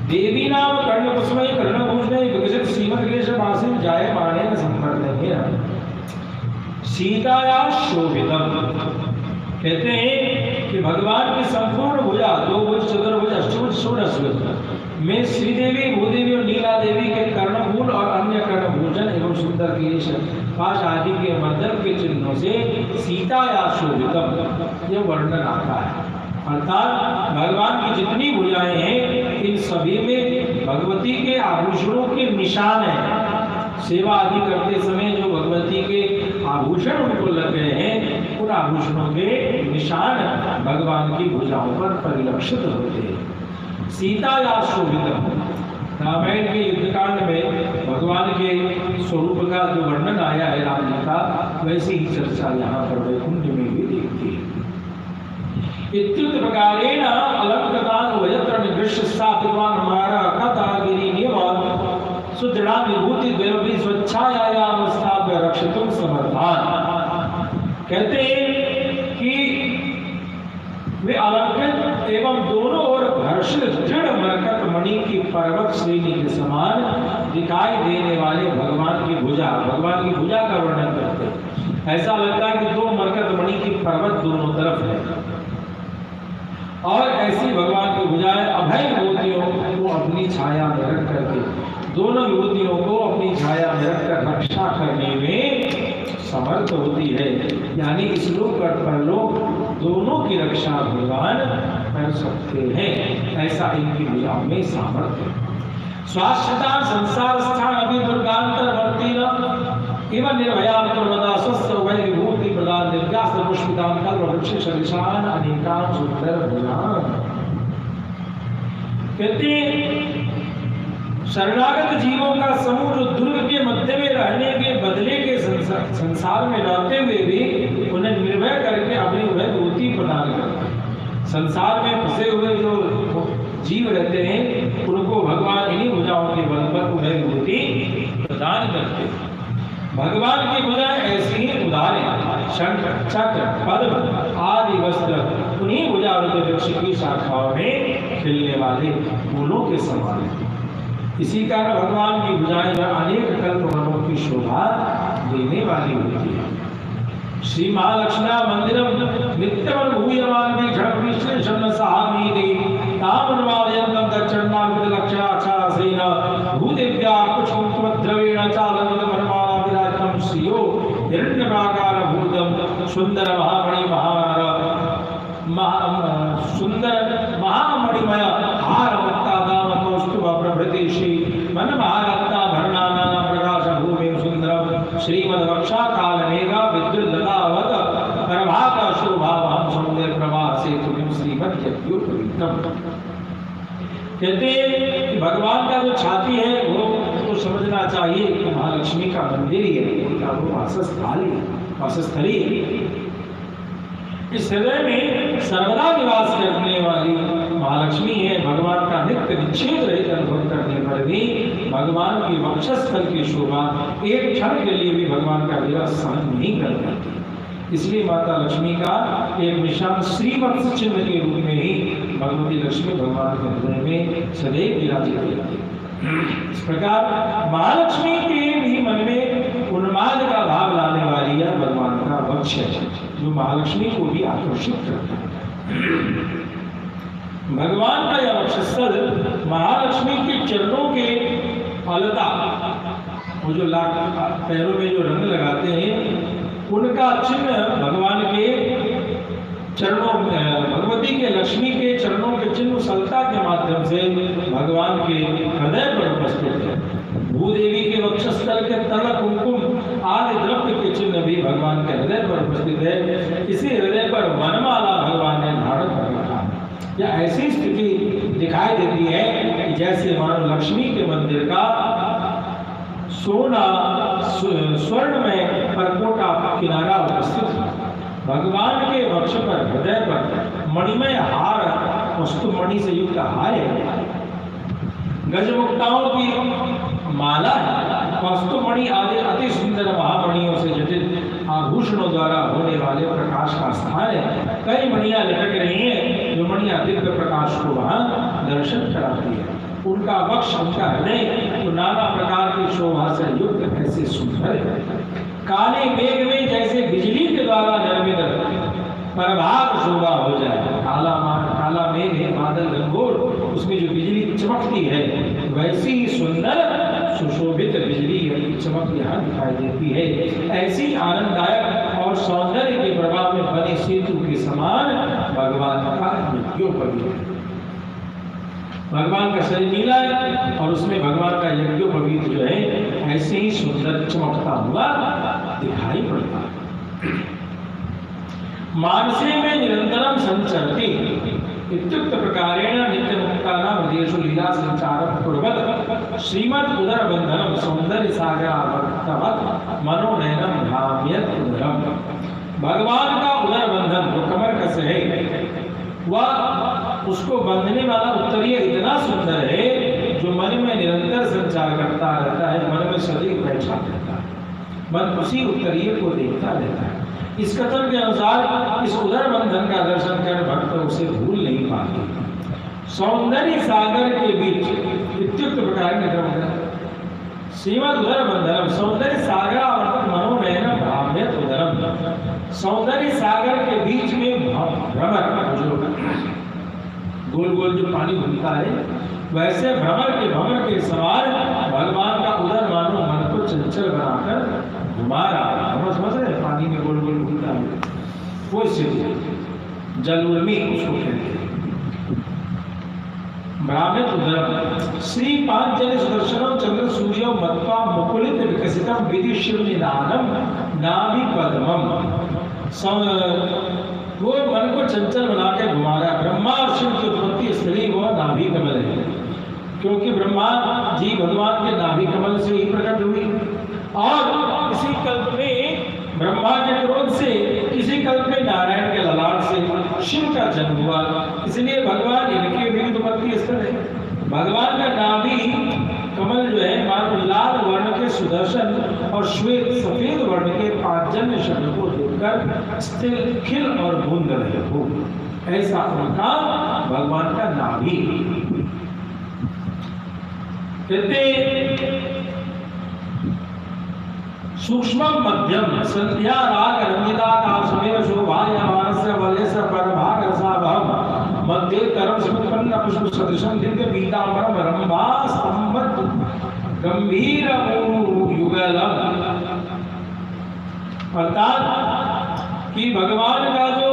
देवी नाम कर्ण कुसुमय कर्णभूषणे विकसित सीमद्वेश वासिन जायमानेन संवर्धनेन सीताया शोभितम। कहते हैं कि भगवान की संपूर्ण भुजा, 2 भुज, चतुर्भुज, अष्टभुज, षोडश भुज में श्रीदेवी, भूदेवी और नीला देवी के कर्णमूल और अन्य कर्णभूषण एवं सुंदर केश, पाश आदि के मर्दन के चिन्हों से सीताया शोभितम यह वर्णन आता है। अर्थात भगवान की जितनी भुजाएं हैं इन सभी में भगवती के आभूषणों के निशान हैं। सेवा आदि करते समय जो भगवती के आभूषण उनको लग गए हैं, उन आभूषणों के निशान भगवान की भुजाओं पर परिलक्षित होते हैं। सीता या शोभित, रामायण के युद्धकांड में भगवान के स्वरूप का जो वर्णन आया है राम जी का, वैसी ही चर्चा यहाँ पर वैकुंठ में भी देखती है। इत्युक्त प्रकारेण अलंकृतान वयत्र निदृश्य स्थापितवान हमारा कथागिरी नियम सुदृढ़ा विभूति द्वयोपि स्वच्छायायाम स्थाप्य रक्षितुम समर्थान। कहते हैं कि वे अलंकृत एवं दोनों ओर भर्षित दृढ़ मरकत मणि की पर्वत श्रेणी के समान दिखाई देने वाले भगवान की भुजा, भगवान की भुजा का वर्णन करते हैं। ऐसा लगता है कि दो मरकत मणि की पर्वत दोनों तरफ है, और ऐसी भगवान की भुजाएं अभय विभूतियों को अपनी छाया में रख करके, दोनों विभूतियों को अपनी छाया में रखकर रक्षा करने में समर्थ होती है। यानी इस लोक और परलोक दोनों की रक्षा भगवान कर सकते हैं, ऐसा इनकी भुजाओं में सामर्थ्य है। स्वास्थ्यता संसार स्थान अभी दुर्गांतरवर्ती एवं निर्भया निर्मदा स्वस्थ वै विभूति प्रदान निर्व्यास पुष्पितान कल्प वृक्ष सदृशान अनेकान सुंदर भुजान। कहते शरणागत जीवों का समूह जो दुर्ग के मध्य में रहने के बदले के संसार में रहते हुए भी उन्हें निर्भय करके अपनी वह विभूति प्रदान करते हैं। संसार में फंसे हुए जो जीव रहते हैं उनको भगवान इन्हीं भुजाओं के बल पर वह विभूति प्रदान करते हैं। भगवान की भुजाएं ऐसी ही उदार हैं। शंख, चक्र, पद्म आदि वस्त्र उन्हीं भुजावृत वृक्ष की शाखाओं में खिलने वाले फूलों के समान है। इसी कारण भगवान की भुजाएं अनेक कल्पवनों की शोभा देने वाली होती है। श्री महालक्ष्मी मंदिरम नित्यम भूयमान विघ्न विश्लेषण सहामीति तामनवादयन्तम दक्षिणांग लक्ष्याचासेन भूदिव्या पुष्पद्रवेण चालनितमर्माणा विराजतं श्रियो हिरण्यप्राकार भूतम सुंदर महामणि सुंदर महामणिमय हार मुक्तादाम कौस्तुभ प्रभृति श्री मन महारत्ना भरणाना प्रकाश भूमि सुंदरम श्रीमद्वक्षा काल मेघा विद्युत लतावत प्रभात शोभावान सौंदर्य प्रवासे तुम श्रीमद्यत्युपवित्रम। कहते हैं कि भगवान का जो छाती है वो तो समझना चाहिए कि महालक्ष्मी का मंदिर ही है, उनका वो वासस्थली है। इस हृदय में सर्वदा निवास करने वाली महालक्ष्मी है। भगवान का नित्य विच्छेद रहित अनुभव करने पर भी भगवान की वक्षस्थल की शोभा एक क्षण के लिए भी भगवान का विरह सहन नहीं कर पाती। इसलिए माता लक्ष्मी का एक निशान श्रीवत्स चिन्ह के रूप में ही भगवती लक्ष्मी भगवान के हृदय में सदैव विराजित रहती है। इस प्रकार महालक्ष्मी के भी मन में उन्माद का भाव लाने वाली यह भगवान का वक्ष है, जो महालक्ष्मी को भी आकर्षित करता है। भगवान का यह वक्षस्थल महालक्ष्मी के चरणों के फलता, वो जो पैरों में जो रंग लगाते हैं उनका चिन्ह भगवान के चरणों में, भगवती के लक्ष्मी के चरणों के चिन्ह सलता के माध्यम से भगवान के हृदय पर उपस्थित है। भूदेवी के वक्षस्थल के तल कुमकुम आदि द्रव्य के चिन्ह भी भगवान के हृदय पर उपस्थित है। इसी हृदय पर वनमाला भगवान ने धारण कर रखा है। यह ऐसी स्थिति दिखाई देती है कि जैसे मानो लक्ष्मी के मंदिर का सोना स्वर्ण में परकोटा किनारा उपस्थित है। भगवान के वक्ष पर, हृदय पर मणिमय हार, वस्तु मणि से युक्त हार है। गजमुक्ताओं की माला है। वस्तु मणि आदि अति सुंदर महामणियों से जटित आभूषणों द्वारा होने वाले प्रकाश का स्थान है। कई मणियां लटक रही हैं, जो मणियां दिव्य प्रकाश को वहां दर्शन कराती है। उनका वक्ष, उनका हृदय तो नाना प्रकार की शोभा से युक्त ऐसे सुंदर है। काले मेघ में जैसे बिजली के द्वारा निर्मित प्रभात शोभा हो जाए। काला मेघ है, बादल गंगोर, उसमें जो बिजली चमकती है वैसी ही सुंदर सुशोभित बिजली की चमक यहाँ दिखाई देती है। ऐसी आनंददायक और सौंदर्य के प्रभाव में बने सेतु के समान भगवान का नित्योपरि है। भगवान का शरीर नीला है और उसमें भगवान का यज्ञोपवीत जो है ऐसे ही सुंदर चमकता हुआ दिखाई पड़ता है। मानसे में निरंतरम संचरति इत्युक्त प्रकारेण नित्य मुक्तानां हृदयेषु लीला संचारं कुर्वत् श्रीमद् उदर बंधनम सौंदर्य सागरावर्तवत् मनोनयनम भ्राम्यत् उदरम। भगवान का उदर बंधन जो कमर कस है वह उसको बंधने वाला उत्तरीय इतना सुंदर है जो मन में निरंतर संचार करता रहता है, मन में शरीर बैठा रहता है, मन उसी उत्तरीय को देखता रहता है। इस कथन के अनुसार इस उदर बंधन का दर्शन कर भक्त उसे भूल नहीं पाते। सौंदर्य सागर के बीच इत्युक्त प्रकार श्रीमद् उदर बंधनम सौंदर्य सागर आवर्तक मनोनयनम भ्राम्यत् उदरम। सौंदर्य सागर के बीच में भ्रमर जो गोल गोल जो पानी घूमता है वैसे भ्रमर के समान भगवान का उदर मानो मन को चंचल बनाकर घुमा रहा है। समझ रहे हैं, पानी में गोल गोल घूमता है वो स्थिति जल उर्मी उसको कहते हैं। भ्राम्यत् उदरम श्री पांचजन्य सुदर्शनम चंद्र सूर्यो मत्वा मुकुलित विकसितम विधि शिव निदानम नाभि पद्मम। वो मन को चंचल बना के घुमा रहा है। ब्रह्मा और शिव की उत्पत्ति स्थली वो नाभि कमल है, क्योंकि ब्रह्मा जी भगवान के नाभि कमल से ही प्रकट हुई और इसी कल्प में ब्रह्मा के क्रोध से, इसी कल्प में नारायण के ललाट से शिव का जन्म हुआ। इसलिए भगवान इनके भी उत्पत्ति स्थल है। भगवान का नाभि कमल जो है मानो लाल वर्ण के सुदर्शन और श्वेत सफेद वर्ण के पांचजन्य शब्द को देखकर स्थिर खिल और बूंद रहे हो, ऐसा उनका भगवान का नाभि। कहते सूक्ष्म मध्यम संध्या राग रंगिता काशमेव शोभायमानस्य वलयस्य परभाग रसाभम मध्ये तरम समुत्पन्न पुष्प सदृशं दिव्य पीतांबरम रंभा स्तंभत गंभीर युगलम। अर्थात कि भगवान का जो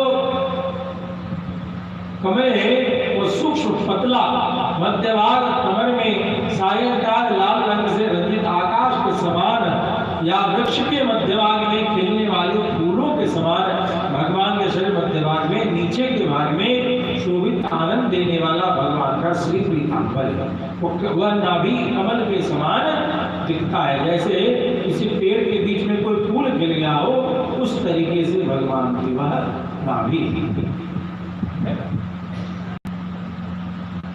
कमल है वो सूक्ष्म पतला, मध्य भाग कमर में सायंकाल लाल रंग से रंजित आकाश के समान या वृक्ष के मध्य भाग में खिलने वाले फूलों के समान भगवान के शरीर मध्य भाग में नीचे के भाग में शोभित आनंद देने वाला भगवान का श्री पीतांबर है। वह नाभि कमल के समान दिखता है, जैसे किसी पेड़ के बीच में कोई फूल खिल गया हो उस तरीके से भगवान की वह नाभि।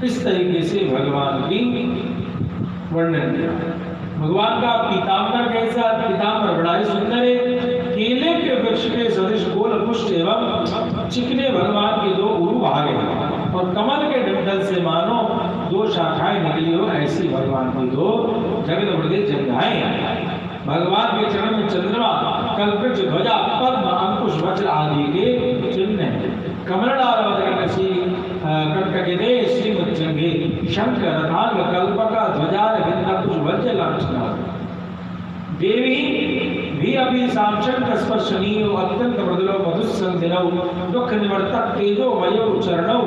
इस तरीके से भगवान की वर्णन किया। भगवान का पीतांबर कैसा? पीतांबर बड़ा ही सुंदर है। केले के वृक्ष के सदृश गोल पुष्ट एवं चिकने भगवान के दो उरु भाग हैं और कमल के डंठल से मानो दो शाखाएं निकली हो, ऐसी भगवान की दो जगत वृद्धि जंघाएं हैं। भगवान के चरण में चंद्रमा, कल्पवृक्ष, ध्वजा, पद्म, अंकुश, वज्र आदि के चिन्ह हैं। कटकगिरे श्रीमज्जंगे शंख रथांग कल्पक ध्वजार विंदकुश वज्र लांछना। देवी भी अभी साक्षात स्पर्शनीयो अत्यंत मृदुलो मधुसंधिनौ दुख निवर्तक तेजो मयो चरणौ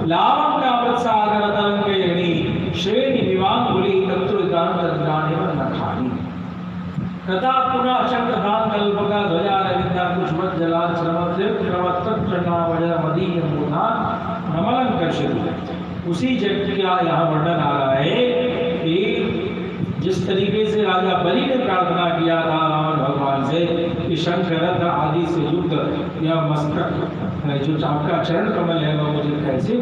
लावण्यामृत सागर तरंगयणी श्रेणी विवांगुली तत्रुदान तद्राणिव नखानी। तथा पुनः शंखदान कल्पका ध्वजा रविंदा पुष्पत जलाल मदीय मूर्धान नमनं कर्षति। उसी जगत का यहाँ वर्णन आ रहा है कि जिस तरीके से राजा बलि ने प्रार्थना किया था रावण भगवान से कि शंख रथ आदि से युक्त यह मस्तक जो आपका चरण कमल है वह मुझे कैसे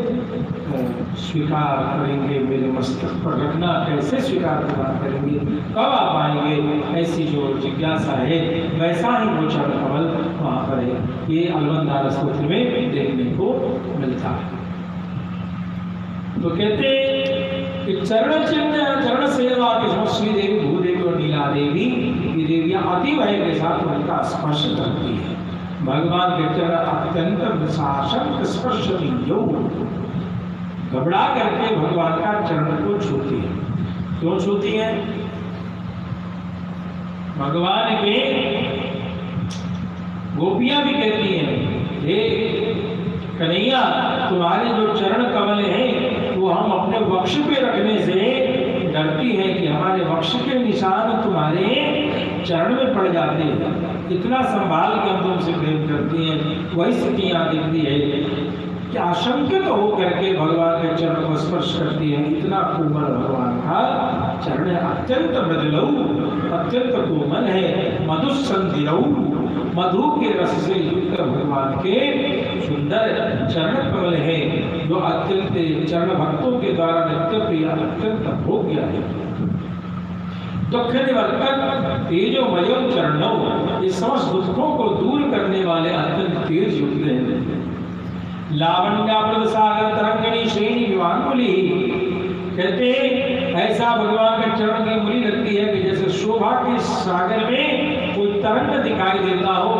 स्वीकार करेंगे, मेरे मस्तक पर रखना कैसे स्वीकार करेंगे, कब आप आएंगे, ऐसी जो जिज्ञासा है वैसा ही वो चरण कमल वहाँ पर है। ये अलवंदार स्तोत्र में देखने को मिलता है। तो कहते कि चरण चिन्ह चरण सेवा के समय श्री देवी, भूदेवी और नीला देवी ये देवियां अति भय के साथ उनका स्पर्श करती है। भगवान के चरण अत्यंत विशासन स्पर्शनीयो, घबरा करके भगवान का चरण को छूती है। क्यों छूती है? भगवान के गोपियां भी कहती हैं हे कन्हैया, तुम्हारे जो चरण कमल हैं वो हम अपने वक्ष पे रखने से डरती है कि हमारे वक्ष के निशान तुम्हारे चरण में पड़ जाते हैं। इतना संभाल के हम तुमसे प्रेम करती हैं। वही स्थिति यहाँ दिखती है कि आशंकित हो करके भगवान के चरण को स्पर्श करती है। इतना कोमल भगवान का चरण है, अत्यंत मृदुलऊ, अत्यंत कोमल है। मधुसंधिरऊ, मधु के रस से युक्त भगवान के सुंदर चरण कमल है, जो अत्यंत चरण भक्तों के द्वारा नित्य प्रिय, अत्यंत भोग्य है। दुख निवर्तक तेजोमय चरणों, ये समस्त दुखों को दूर करने वाले अत्यंत तेज युक्त हैं। लावण्यामृत सागर तरंगिणी श्रेणी विवांगुली, कहते ऐसा भगवान के चरण की मुली लगती है कि जैसे शोभा के सागर में कोई तरंग दिखाई देता हो,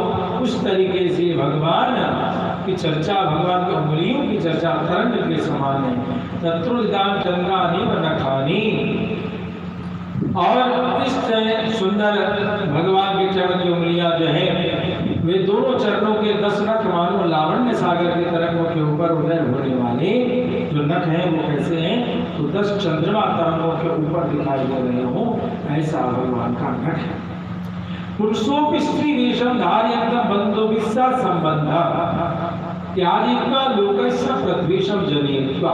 उस तरीके से भगवान की चर्चा, भगवान की उंगलियों की चर्चा तरंग के समान है। तत्रुदान चंद्रानी व नखानी, और इस सुंदर भगवान के चरण की उंगलियां जो है वे दोनों चरणों के 10 नख मानो लावण्य सागर के तरंगों के ऊपर उदय होने वाले जो नख हैं वो कैसे हैं, तो 10 चंद्रमा तरंगों के ऊपर दिखाई दे रहे हो, ऐसा भगवान का नख है। पुरुषों की स्त्री वेशम धार्यंतम बंधो विस्सा संबंध त्याजित्वा लोकस्य प्रद्वेषम जनेत्वा,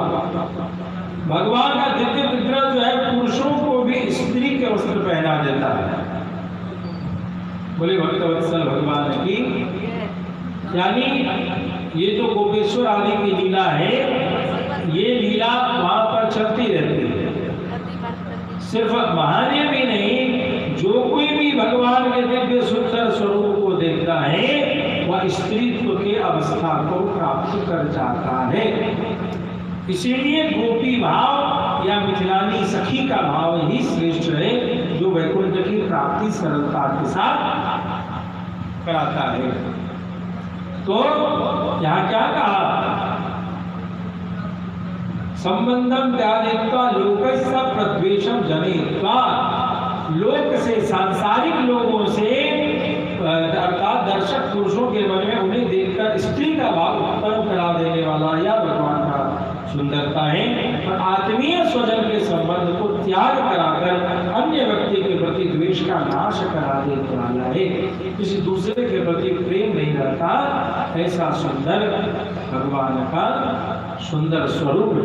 भगवान का दिव्य विग्रह जो है पुरुषों को भी स्त्री के वस्त्र पहना देता है। बोले भक्तवत्सल भगवान की, यानी ये जो गोपेश्वर आदि की लीला है, ये लीला वहां पर चलती रहती है। सिर्फ महादेव ही नहीं, जो कोई भी भगवान के दिव्य सुंदर स्वरूप को देखता है वह स्त्रीत्व के अवस्था को प्राप्त कर जाता है। इसीलिए गोपी भाव या मिथिलानी सखी का भाव ही श्रेष्ठ है, जो वैकुंठ की प्राप्ति सरलता के साथ कराता है। तो यहाँ क्या कहा, संबंधम त्याजित्वा लोकस्य प्रद्वेषम जनित्वा, लोक से, सांसारिक लोगों से अर्थात दर्शक पुरुषों के मन में उन्हें देखकर स्त्री का भाव उत्पन्न करा देने वाला या भगवान का सुंदरता है। और आत्मीय स्वजन के संबंध को त्याग कराकर अन्य व्यक्ति के प्रति द्वेष का नाश करा देने वाला है। किसी दूसरे के प्रति प्रेम नहीं रहता, ऐसा सुंदर भगवान का सुंदर स्वरूप है।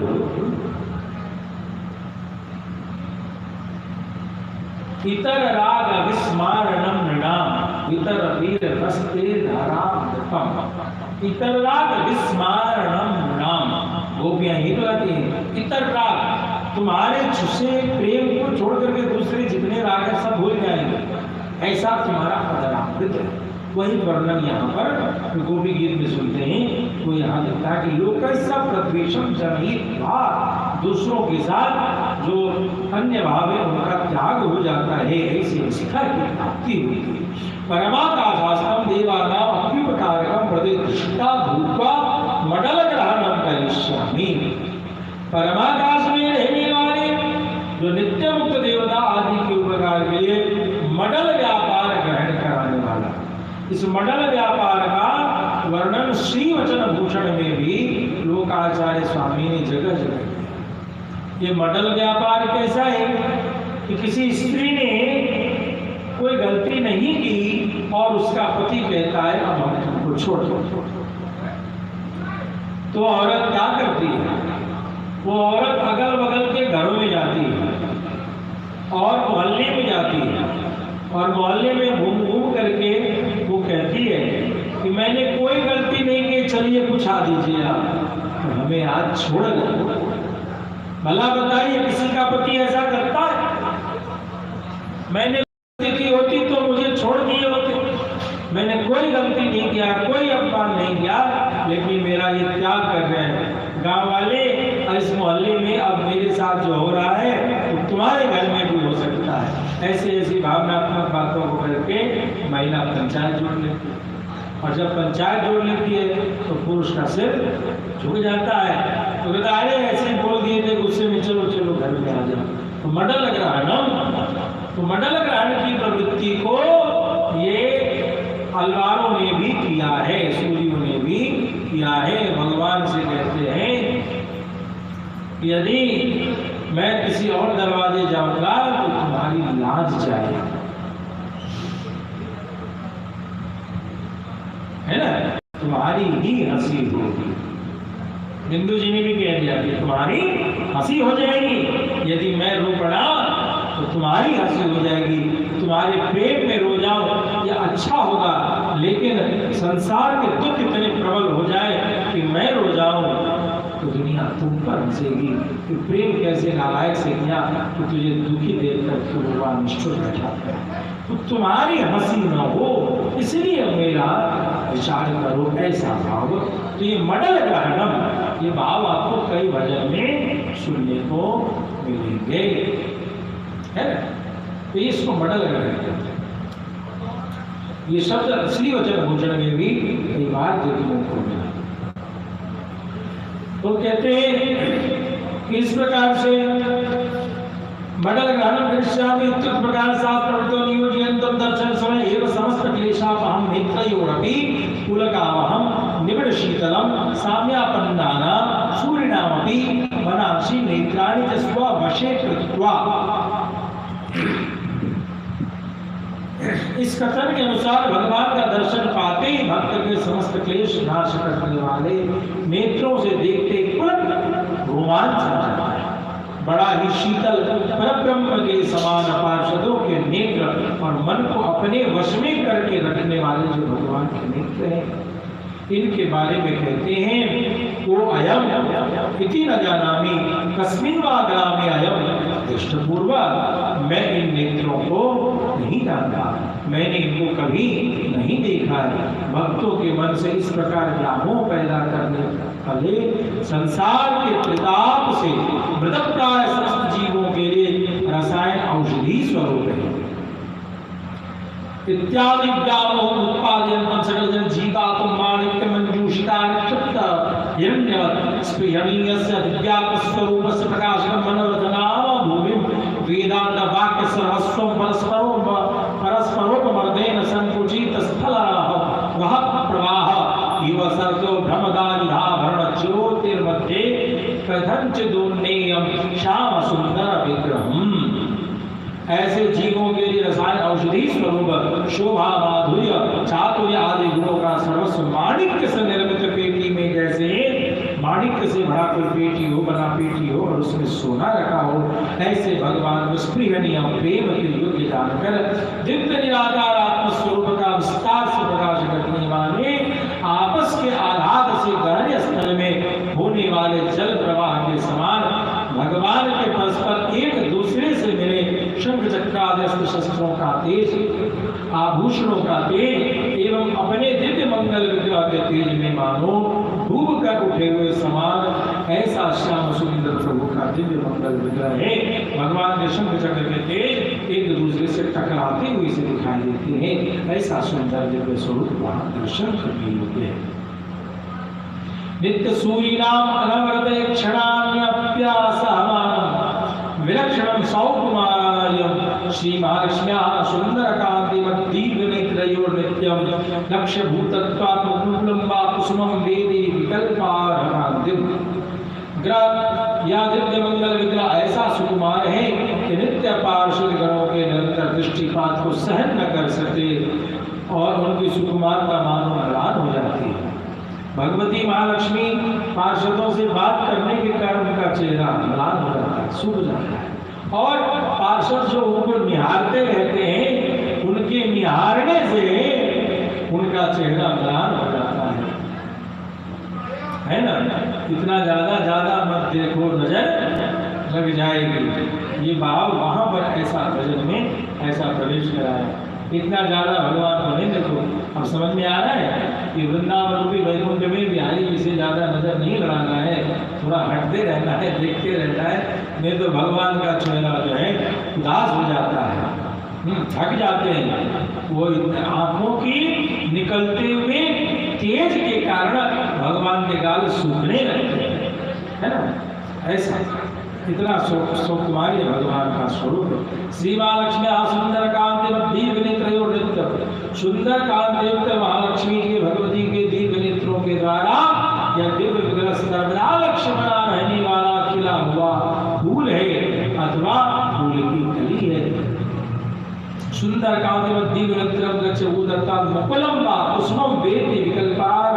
इतर राग विस्मारणम नृणाम इतर वीर हस्ते धाराम, इतर राग विस्मारणम नृणाम, गोपियां ही तो आती हैं। इतर राग, तुम्हारे छुसे प्रेम को छोड़ करके दूसरे जितने राग है सब भूल जाएंगे, ऐसा तुम्हारा अदरामृत है। वही वर्णन यहाँ पर गोपी गीत में सुनते हैं। वो यहाँ लिखता है कि लोकस्य प्रद्वेषम जनयित्वा, दूसरों के साथ जो अन्य भाव है उनका त्याग हो जाता है, ऐसे शिखा की प्राप्ति होती है। परमाकाशास्तम देवानाम अभ्युपकारकम प्रतिष्ठा भूत्वा मडल ग्रहणम करिष्यामि, परमाकाश में रहने वाले जो नित्य मुक्त देवता आदि के उपकार के लिए मडल व्यापार ग्रहण कराने वाला, इस मडल व्यापार का वर्णन श्री वचन भूषण में भी लोकाचार्य स्वामी ने जगह जगह किया। ये मडल व्यापार कैसा है कि किसी स्त्री ने कोई गलती नहीं की और उसका पति कहता है अब हम तुमको छोड़ दो, तो औरत क्या करती है, वो औरत अगल बगल के घरों में जाती है और मोहल्ले में जाती है, और मोहल्ले में घूम घूम करके वो कहती है कि मैंने कोई गलती नहीं की, चलिए पूछा दीजिए आप, तो हमें आज छोड़ दो। भला बताइए किसी का पति ऐसा करता है? मैंने गलती की होती तो मुझे छोड़ दिए होते, मैंने कोई गलती नहीं किया, कोई अपमान नहीं किया, लेकिन मेरा ये त्याग कर रहे हैं गांव वाले, इस मोहल्ले में अब मेरे साथ जो हो रहा है तो तुम्हारे घर में भी हो सकता है। ऐसी ऐसी भावनात्मक बातों को करके महिला पंचायत जोड़ लेती है, और जब पंचायत जोड़ लेती है तो पुरुष का सिर झुक जाता है, तो कहता अरे ऐसे बोल दिए थे गुस्से में, चलो चलो घर में आ जाओ। तो मडल ग्रहणम, तो मडल ग्रहण की प्रवृत्ति को ये अलवारों ने भी किया है, सूर्यों ने भी किया है। भगवान से कहते हैं यदि मैं किसी और दरवाजे जाऊंगा तो तुम्हारी लाज जाएगी, है ना, तुम्हारी ही हंसी होगी। बिंदु जी ने भी कह दिया कि तुम्हारी हंसी हो जाएगी, यदि मैं रो पड़ा तो तुम्हारी हंसी हो जाएगी, तुम्हारे पेट में रो जाओ या अच्छा होगा, लेकिन संसार के दुख इतने प्रबल हो जाए कि मैं रो जाऊं तो दुनिया तुम पर हंसेगी कि प्रेम कैसे नालायक से किया कि तुझे दुखी देख कर तू भगवान निष्ठुर बैठा है, तो तुम्हारी हंसी न हो, इसलिए मेरा विचार करो ऐसा भाव। तो ये मडल ग्रहणम, ये भाव आपको कई भजन में सुनने को मिलेंगे, है ना। तो इसको मडल ग्रहण कहते हैं। ये शब्द असली वचन भूषण में भी कई बार देखने को मिला। तो कहते हैं इस प्रकार से मडल ग्रहणम करिष्यामि इत्युक्त प्रकार शास्त्रवतो नियोजयन्तं दर्शन समय एव समस्त क्लेशापहं नेत्रयोरपि पुलकावहं निबिड शीतलं साम्यापन्नानां सूरिणामपि मनांसि नेत्राणि च स्ववशे कृत्वा। इस कथन के अनुसार भगवान का दर्शन पाते ही भक्त के समस्त क्लेश नाश करने वाले नेत्रों से देखते तुरंत रोमांच आ जाता है। बड़ा ही शीतल परब्रह्म के समान पार्षदों के नेत्र और मन को अपने वश में करके रखने वाले जो भगवान के नेत्र हैं, इनके बारे में कहते हैं वो अयम इति न जानामि कस्मिन् वा ग्रामे अयम दृष्टपूर्वक, मैं इन नेत्रों को नहीं जानता, मैंने इनको कभी नहीं देखा है। भक्तों के मन से इस प्रकार व्यामोह पैदा करने वाले संसार के प्रताप से मृतप्राय समस्त जीवों के लिए रसायन औषधि स्वरूप है। इत्यादि व्यामोह उत्पादयन्तं सकल जन जीवात्म माणिक्य मंजूषिता निक्षिप्त हिरण्यवत् स्पृहणीयस्य दिव्यात्म स्वरूपस्य प्रकाशकं मनोरथनाम भूमिं वेदांत वाक्य सर्वस्वं परस्परोपमर्देन संकुचित स्थलः वह प्रवाह इव सर्गो भ्रमदानिधाभरण ज्योतिर्मध्ये कथंचिदुन्नेयं श्याम सुंदर विग्रहम्। ऐसे जीवों के लिए रसायन औषधि स्वरूप शोभा माधुर्य चातुर्य आदि गुणों का सर्वस्व माणिक्य से निर्मित पेटी में, जैसे माणिक्य से भरा कोई पेटी हो, बना पेटी हो और उसमें सोना रखा हो, ऐसे भगवान विस्पृहणीय प्रेम के योग्य जानकर दिव्य निराकार आत्मस्वरूप का विस्तार से प्रकाश करने वाले आपस के आघात से गहरे स्थल में होने वाले जल प्रवाह के समान भगवान के परस्पर एक दूसरे से मिले शंख चक्रादि अस्त्र शस्त्रों का तेज, आभूषणों का तेज एवं अपने दिव्य मंगल विग्रह के तेज में मानो डूब कर उठे हुए समान ऐसा श्याम सुंदर प्रभु का दिव्य मंगल विग्रह है। भगवान के शंख चक्र के तेज एक दूसरे से टकराते हुए से दिखाई देते हैं, ऐसा सुंदर दिव्य स्वरूप वहां दर्शन करने योग्य है। नित्य सूरीणाम अनवरत क्षणान्यप्यासहमानं विलक्षणं सौकुमार्यं श्री महालक्ष्म्याः सुंदरकान्तिमद्दीर्घनेत्रयोर्नित्यं लक्ष्यभूतत्वात्मकुलम्बा कुसुमं वेदे विकल्पारकान्तिम्। ग्रह या दिव्य मंगल विग्रह ऐसा सुकुमार है कि नित्य पार्षद गणों के निरंतर दृष्टिपात को सहन न कर सकते और उनकी सुकुमारता मानो हैरान हो जाती है। भगवती महालक्ष्मी पार्षदों से बात करने के कारण उनका चेहरा लाल हो जाता है, सूख जाता है, और पार्षद जो उनको निहारते रहते हैं उनके निहारने से उनका चेहरा लाल हो जाता है ना। इतना ज्यादा मत देखो, नजर लग जाएगी। ये भाव वहां पर ऐसा भजन में ऐसा प्रवेश कराया, इतना ज्यादा भगवान को नहीं देखो। अब समझ में आ रहा है कि वृंदावन रूपी वैकुंठ में बिहारी जी से ज्यादा नजर नहीं लगाना है, थोड़ा हटते रहना है, देखते रहना है, नहीं तो भगवान का चेहरा जो है उदास हो जाता है, थक जाते हैं। वो आंखों की निकलते हुए तेज के कारण भगवान के गाल सूखने लगते हैं, है ना। ऐसा इतना सुकुमारी भगवान का स्वरूप। श्री महालक्ष्मी सुंदर कांति दीर्घ नेत्रयोर्नित्यं, सुंदर कांतियुक्त महालक्ष्मी के भगवती के दीर्घ नेत्रों के द्वारा यह दिव्य विग्रह सर्वदा लक्ष्मणा रहने वाला खिला हुआ फूल है अथवा फूल की कली है। सुंदर कांतिमती विरत्रम गच्छूदत्ता मुकुलम वा कुसुमं वेति विकल्पार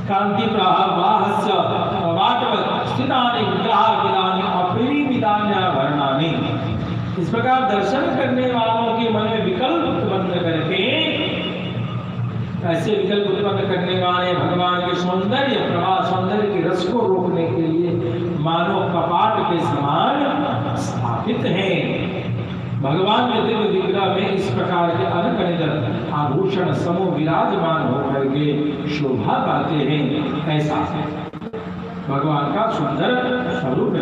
कांति प्रवाहस्य वाटवत् स्थितानि विग्रहार्पितानि अपरिमितानि वर्णानि। इस प्रकार दर्शन करने वालों के मन में विकल्प उत्पन्न करके, ऐसे विकल्प उत्पन्न करने वाले भगवान के सौंदर्य प्रवाह सौंदर्य के रस को रोकने के लिए मानो कपाट के समान स्थापित हैं। भगवान के दिव्य विग्रह में इस प्रकार के अनगणित आभूषण समूह विराजमान होकर के शोभा पाते हैं। ऐसा भगवान का सुंदर स्वरूप है।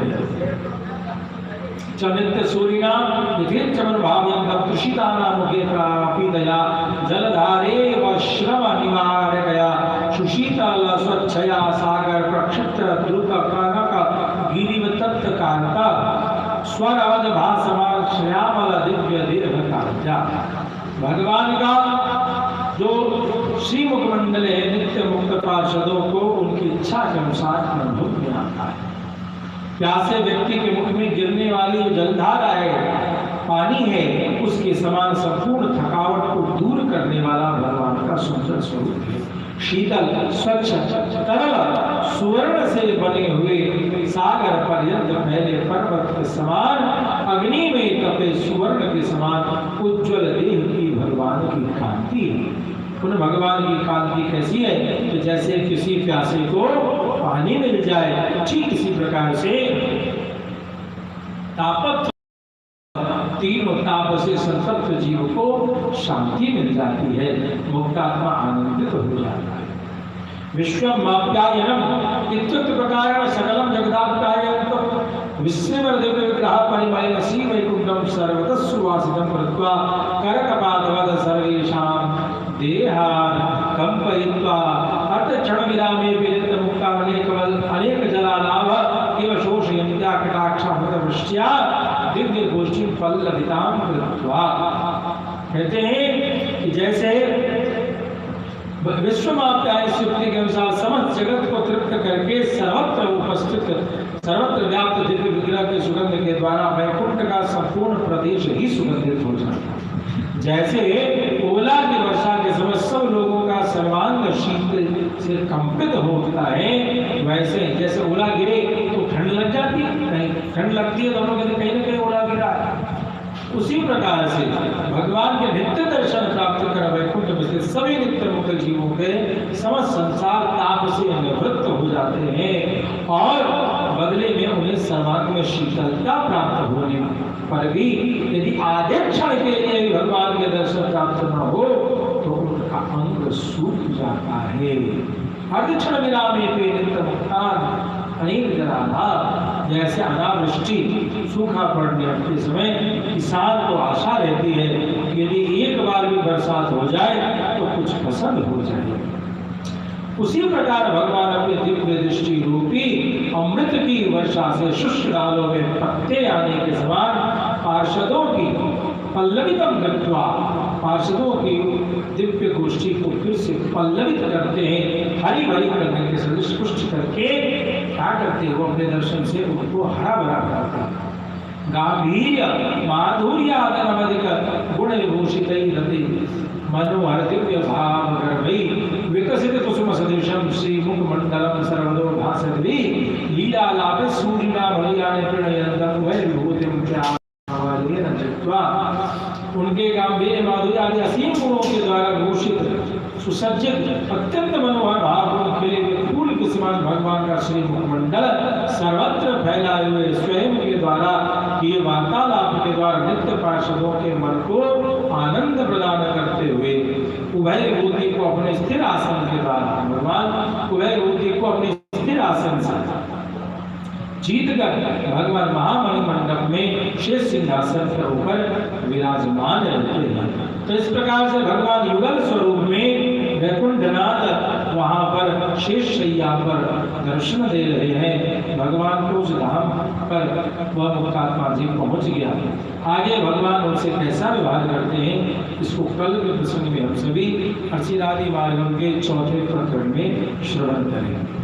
चनित्य सूरिना यथेच्छमन भाव्यंतम तुषिताना मुखे प्रापीतया जलधारे व श्रम निवारकया सुशीतल स्वच्छया सागर प्रक्षिप्त द्रुत कनक गिरिवतत्त कांता स्वरवद भासमान श्यामल दिव्य दीर्घकांता। भगवान का जो श्री मुखमंडल है नित्य मुक्त पार्षदों को उनकी इच्छा के अनुसार अनुभव में आता है। प्यासे व्यक्ति के मुख में गिरने वाली जलधारा है, पानी है, उसके समान संपूर्ण थकावट को दूर करने वाला भगवान का सुंदर स्वरूप है। शीतल स्वच्छ तरल सुवर्ण से बने हुए सागर पर्यंत फैले पर्वत के समान अग्नि में तपे सुवर्ण के समान उज्ज्वल देह की भगवान की कांति है। उन भगवान की कांति कैसी है तो जैसे किसी प्यासे को पानी मिल जाए, ठीक इसी प्रकार से तापत तीनों ताप से संतप्त जीव को शांति मिल जाती है, मुक्तात्मा आनंदित हो जाता है। विश्वमाप्यायनम इत्युक्त प्रकार सकलम जगदाप्यायनम विस्मय दिव्य विग्रह परिमल सी वैकुंठम सर्वतः सुवासितम कृत्वा करकपालवद सर्वेषां देहान कंपयित्वा अर्थक्षण विरामे विलित मुक्ता अनेक जलालाभ एव शोषयन्त्या कटाक्षामृतवृष्ट्या दिव्य गोष्ठी पल्लवितां कृत्वा। कहते हैं कि जैसे विश्वमाप्याय युक्ति के अनुसार समस्त जगत को तृप्त करके सर्वत्र उपस्थित सर्वत्र व्याप्त दिव्य विग्रह के सुगंध के द्वारा वैकुंठ का संपूर्ण प्रदेश ही सुगंधित हो जाता है। जैसे ओला की वर्षा के समय सब लोगों का सर्वांग शीत से कंपित होता है, वैसे जैसे ओला गिरे तो ठंड लग जाती है, कहीं ठंड लगती है तो हम लोग कहते कहीं ना कहीं ओला गिरा है। उसी प्रकार से भगवान के नित्य दर्शन प्राप्त कर वैकुंठ में से सभी नित्य मुक्त जीवों के समस्त संसार ताप से निवृत्त हो जाते हैं और बदले में उन्हें सर्वांग में शीतलता प्राप्त होने पर भी यदि आधे क्षण के लिए भी भगवान के दर्शन प्राप्त न हो तो उनका अंग सूख जाता है। अर्धक्षण विरामे पे नित्य मुक्तान अनेक जलालाभ। जैसे अनावृष्टि सूखा पड़ने के समय किसान को आशा रहती है कि यदि एक बार भी बरसात हो जाए तो कुछ फसल हो जाए, उसी प्रकार भगवान अपने दिव्य दृष्टि रूपी अमृत की वर्षा से शुष्क डालों में पत्ते आने के समान पार्षदों की पल्लवितम कृत्वा पार्षदों की दिव्य गोष्ठी को फिर से पल्लवित करते हैं, हरी भरी करने के सदृश पुष्ट करके क्या करते हैं वो अपने दर्शन से उनको हरा भरा करते हैं। गांभीर्य माधुर्य आदनमधिक गुण विभूषित रति मनोहर दिव्य भाव गर्भई विकसित कुसुम सदृशम श्री मुखमंडलम सर्वदो भासद्वि लीला लाभ सूर्यना भलियाने प्रणयंतम वै विभूतिम त्यावालेन चित्वा। उनके गांभीर्य माधुर्य आदि असीम गुणों के द्वारा भूषित सुसज्जित अत्यंत मनोहर भाव खिले हुए फूल के समान भगवान का श्री मुखमंडल सर्वत्र फैलाए हुए स्वयं के द्वारा किए वार्तालाप के द्वारा नित्य पार्षदों के मन को आनंद प्रदान करते हुए उभय बुद्धि को अपने स्थिर आसन के द्वारा भगवान उभय बुद्धि को अपने स्थिर आसन से जीतकर भगवान महामणि मंडप में शेष सिंहासन पर ऊपर विराजमान रहते हैं। तो इस प्रकार से भगवान युगल स्वरूप में वैकुंठनाथ वहां पर शेष शैया पर दर्शन दे रहे हैं। भगवान को उस धाम पर वह मुक्तात्मा जी पहुंच गया। आगे भगवान उनसे कैसा व्यवहार करते हैं इसको कल के प्रसंग में हम सभी अर्चिरादि मार्गम के चौथे प्रकरण में श्रवण करेंगे।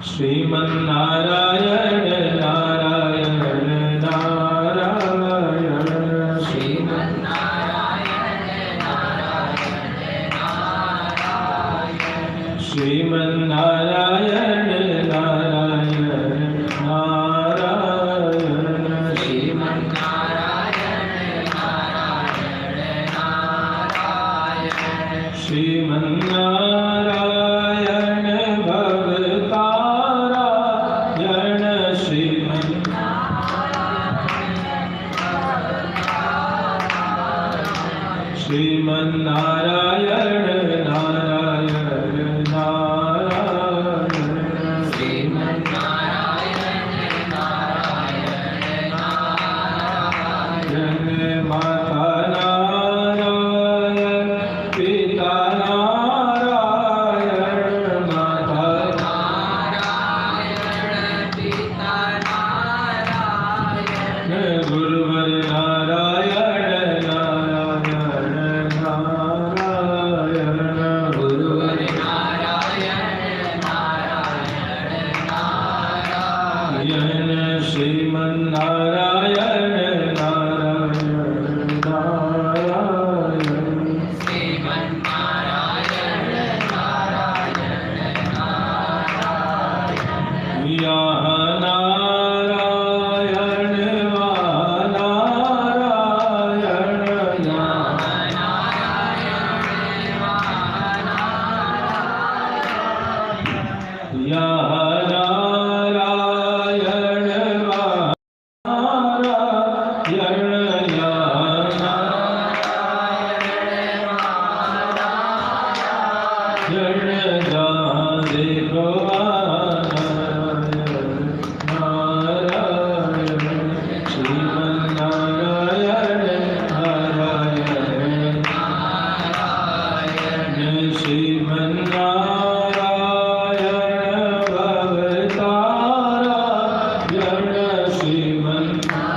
श्रीमन्नारायण नारायण नारायण श्रीमन्नारायण नारायण नारायण श्रीमन्नारायण भवतारायण श्रीमन्नारायण नारायण नारायण माता नारायण पिता नारायण माता गुरुवर नारायण नारायण नारायण गुरुवर नारायण श्रीमन्नारायण नारायण नारायण यहाँ नारायण वहाँ नारायण यहाँ नारायण वहाँ नारायण नारायण जहाँ देखो नारायण श्रीमन्नारायण नारायण श्रीमन्नारायण भवतारायण श्रीमन्नारायण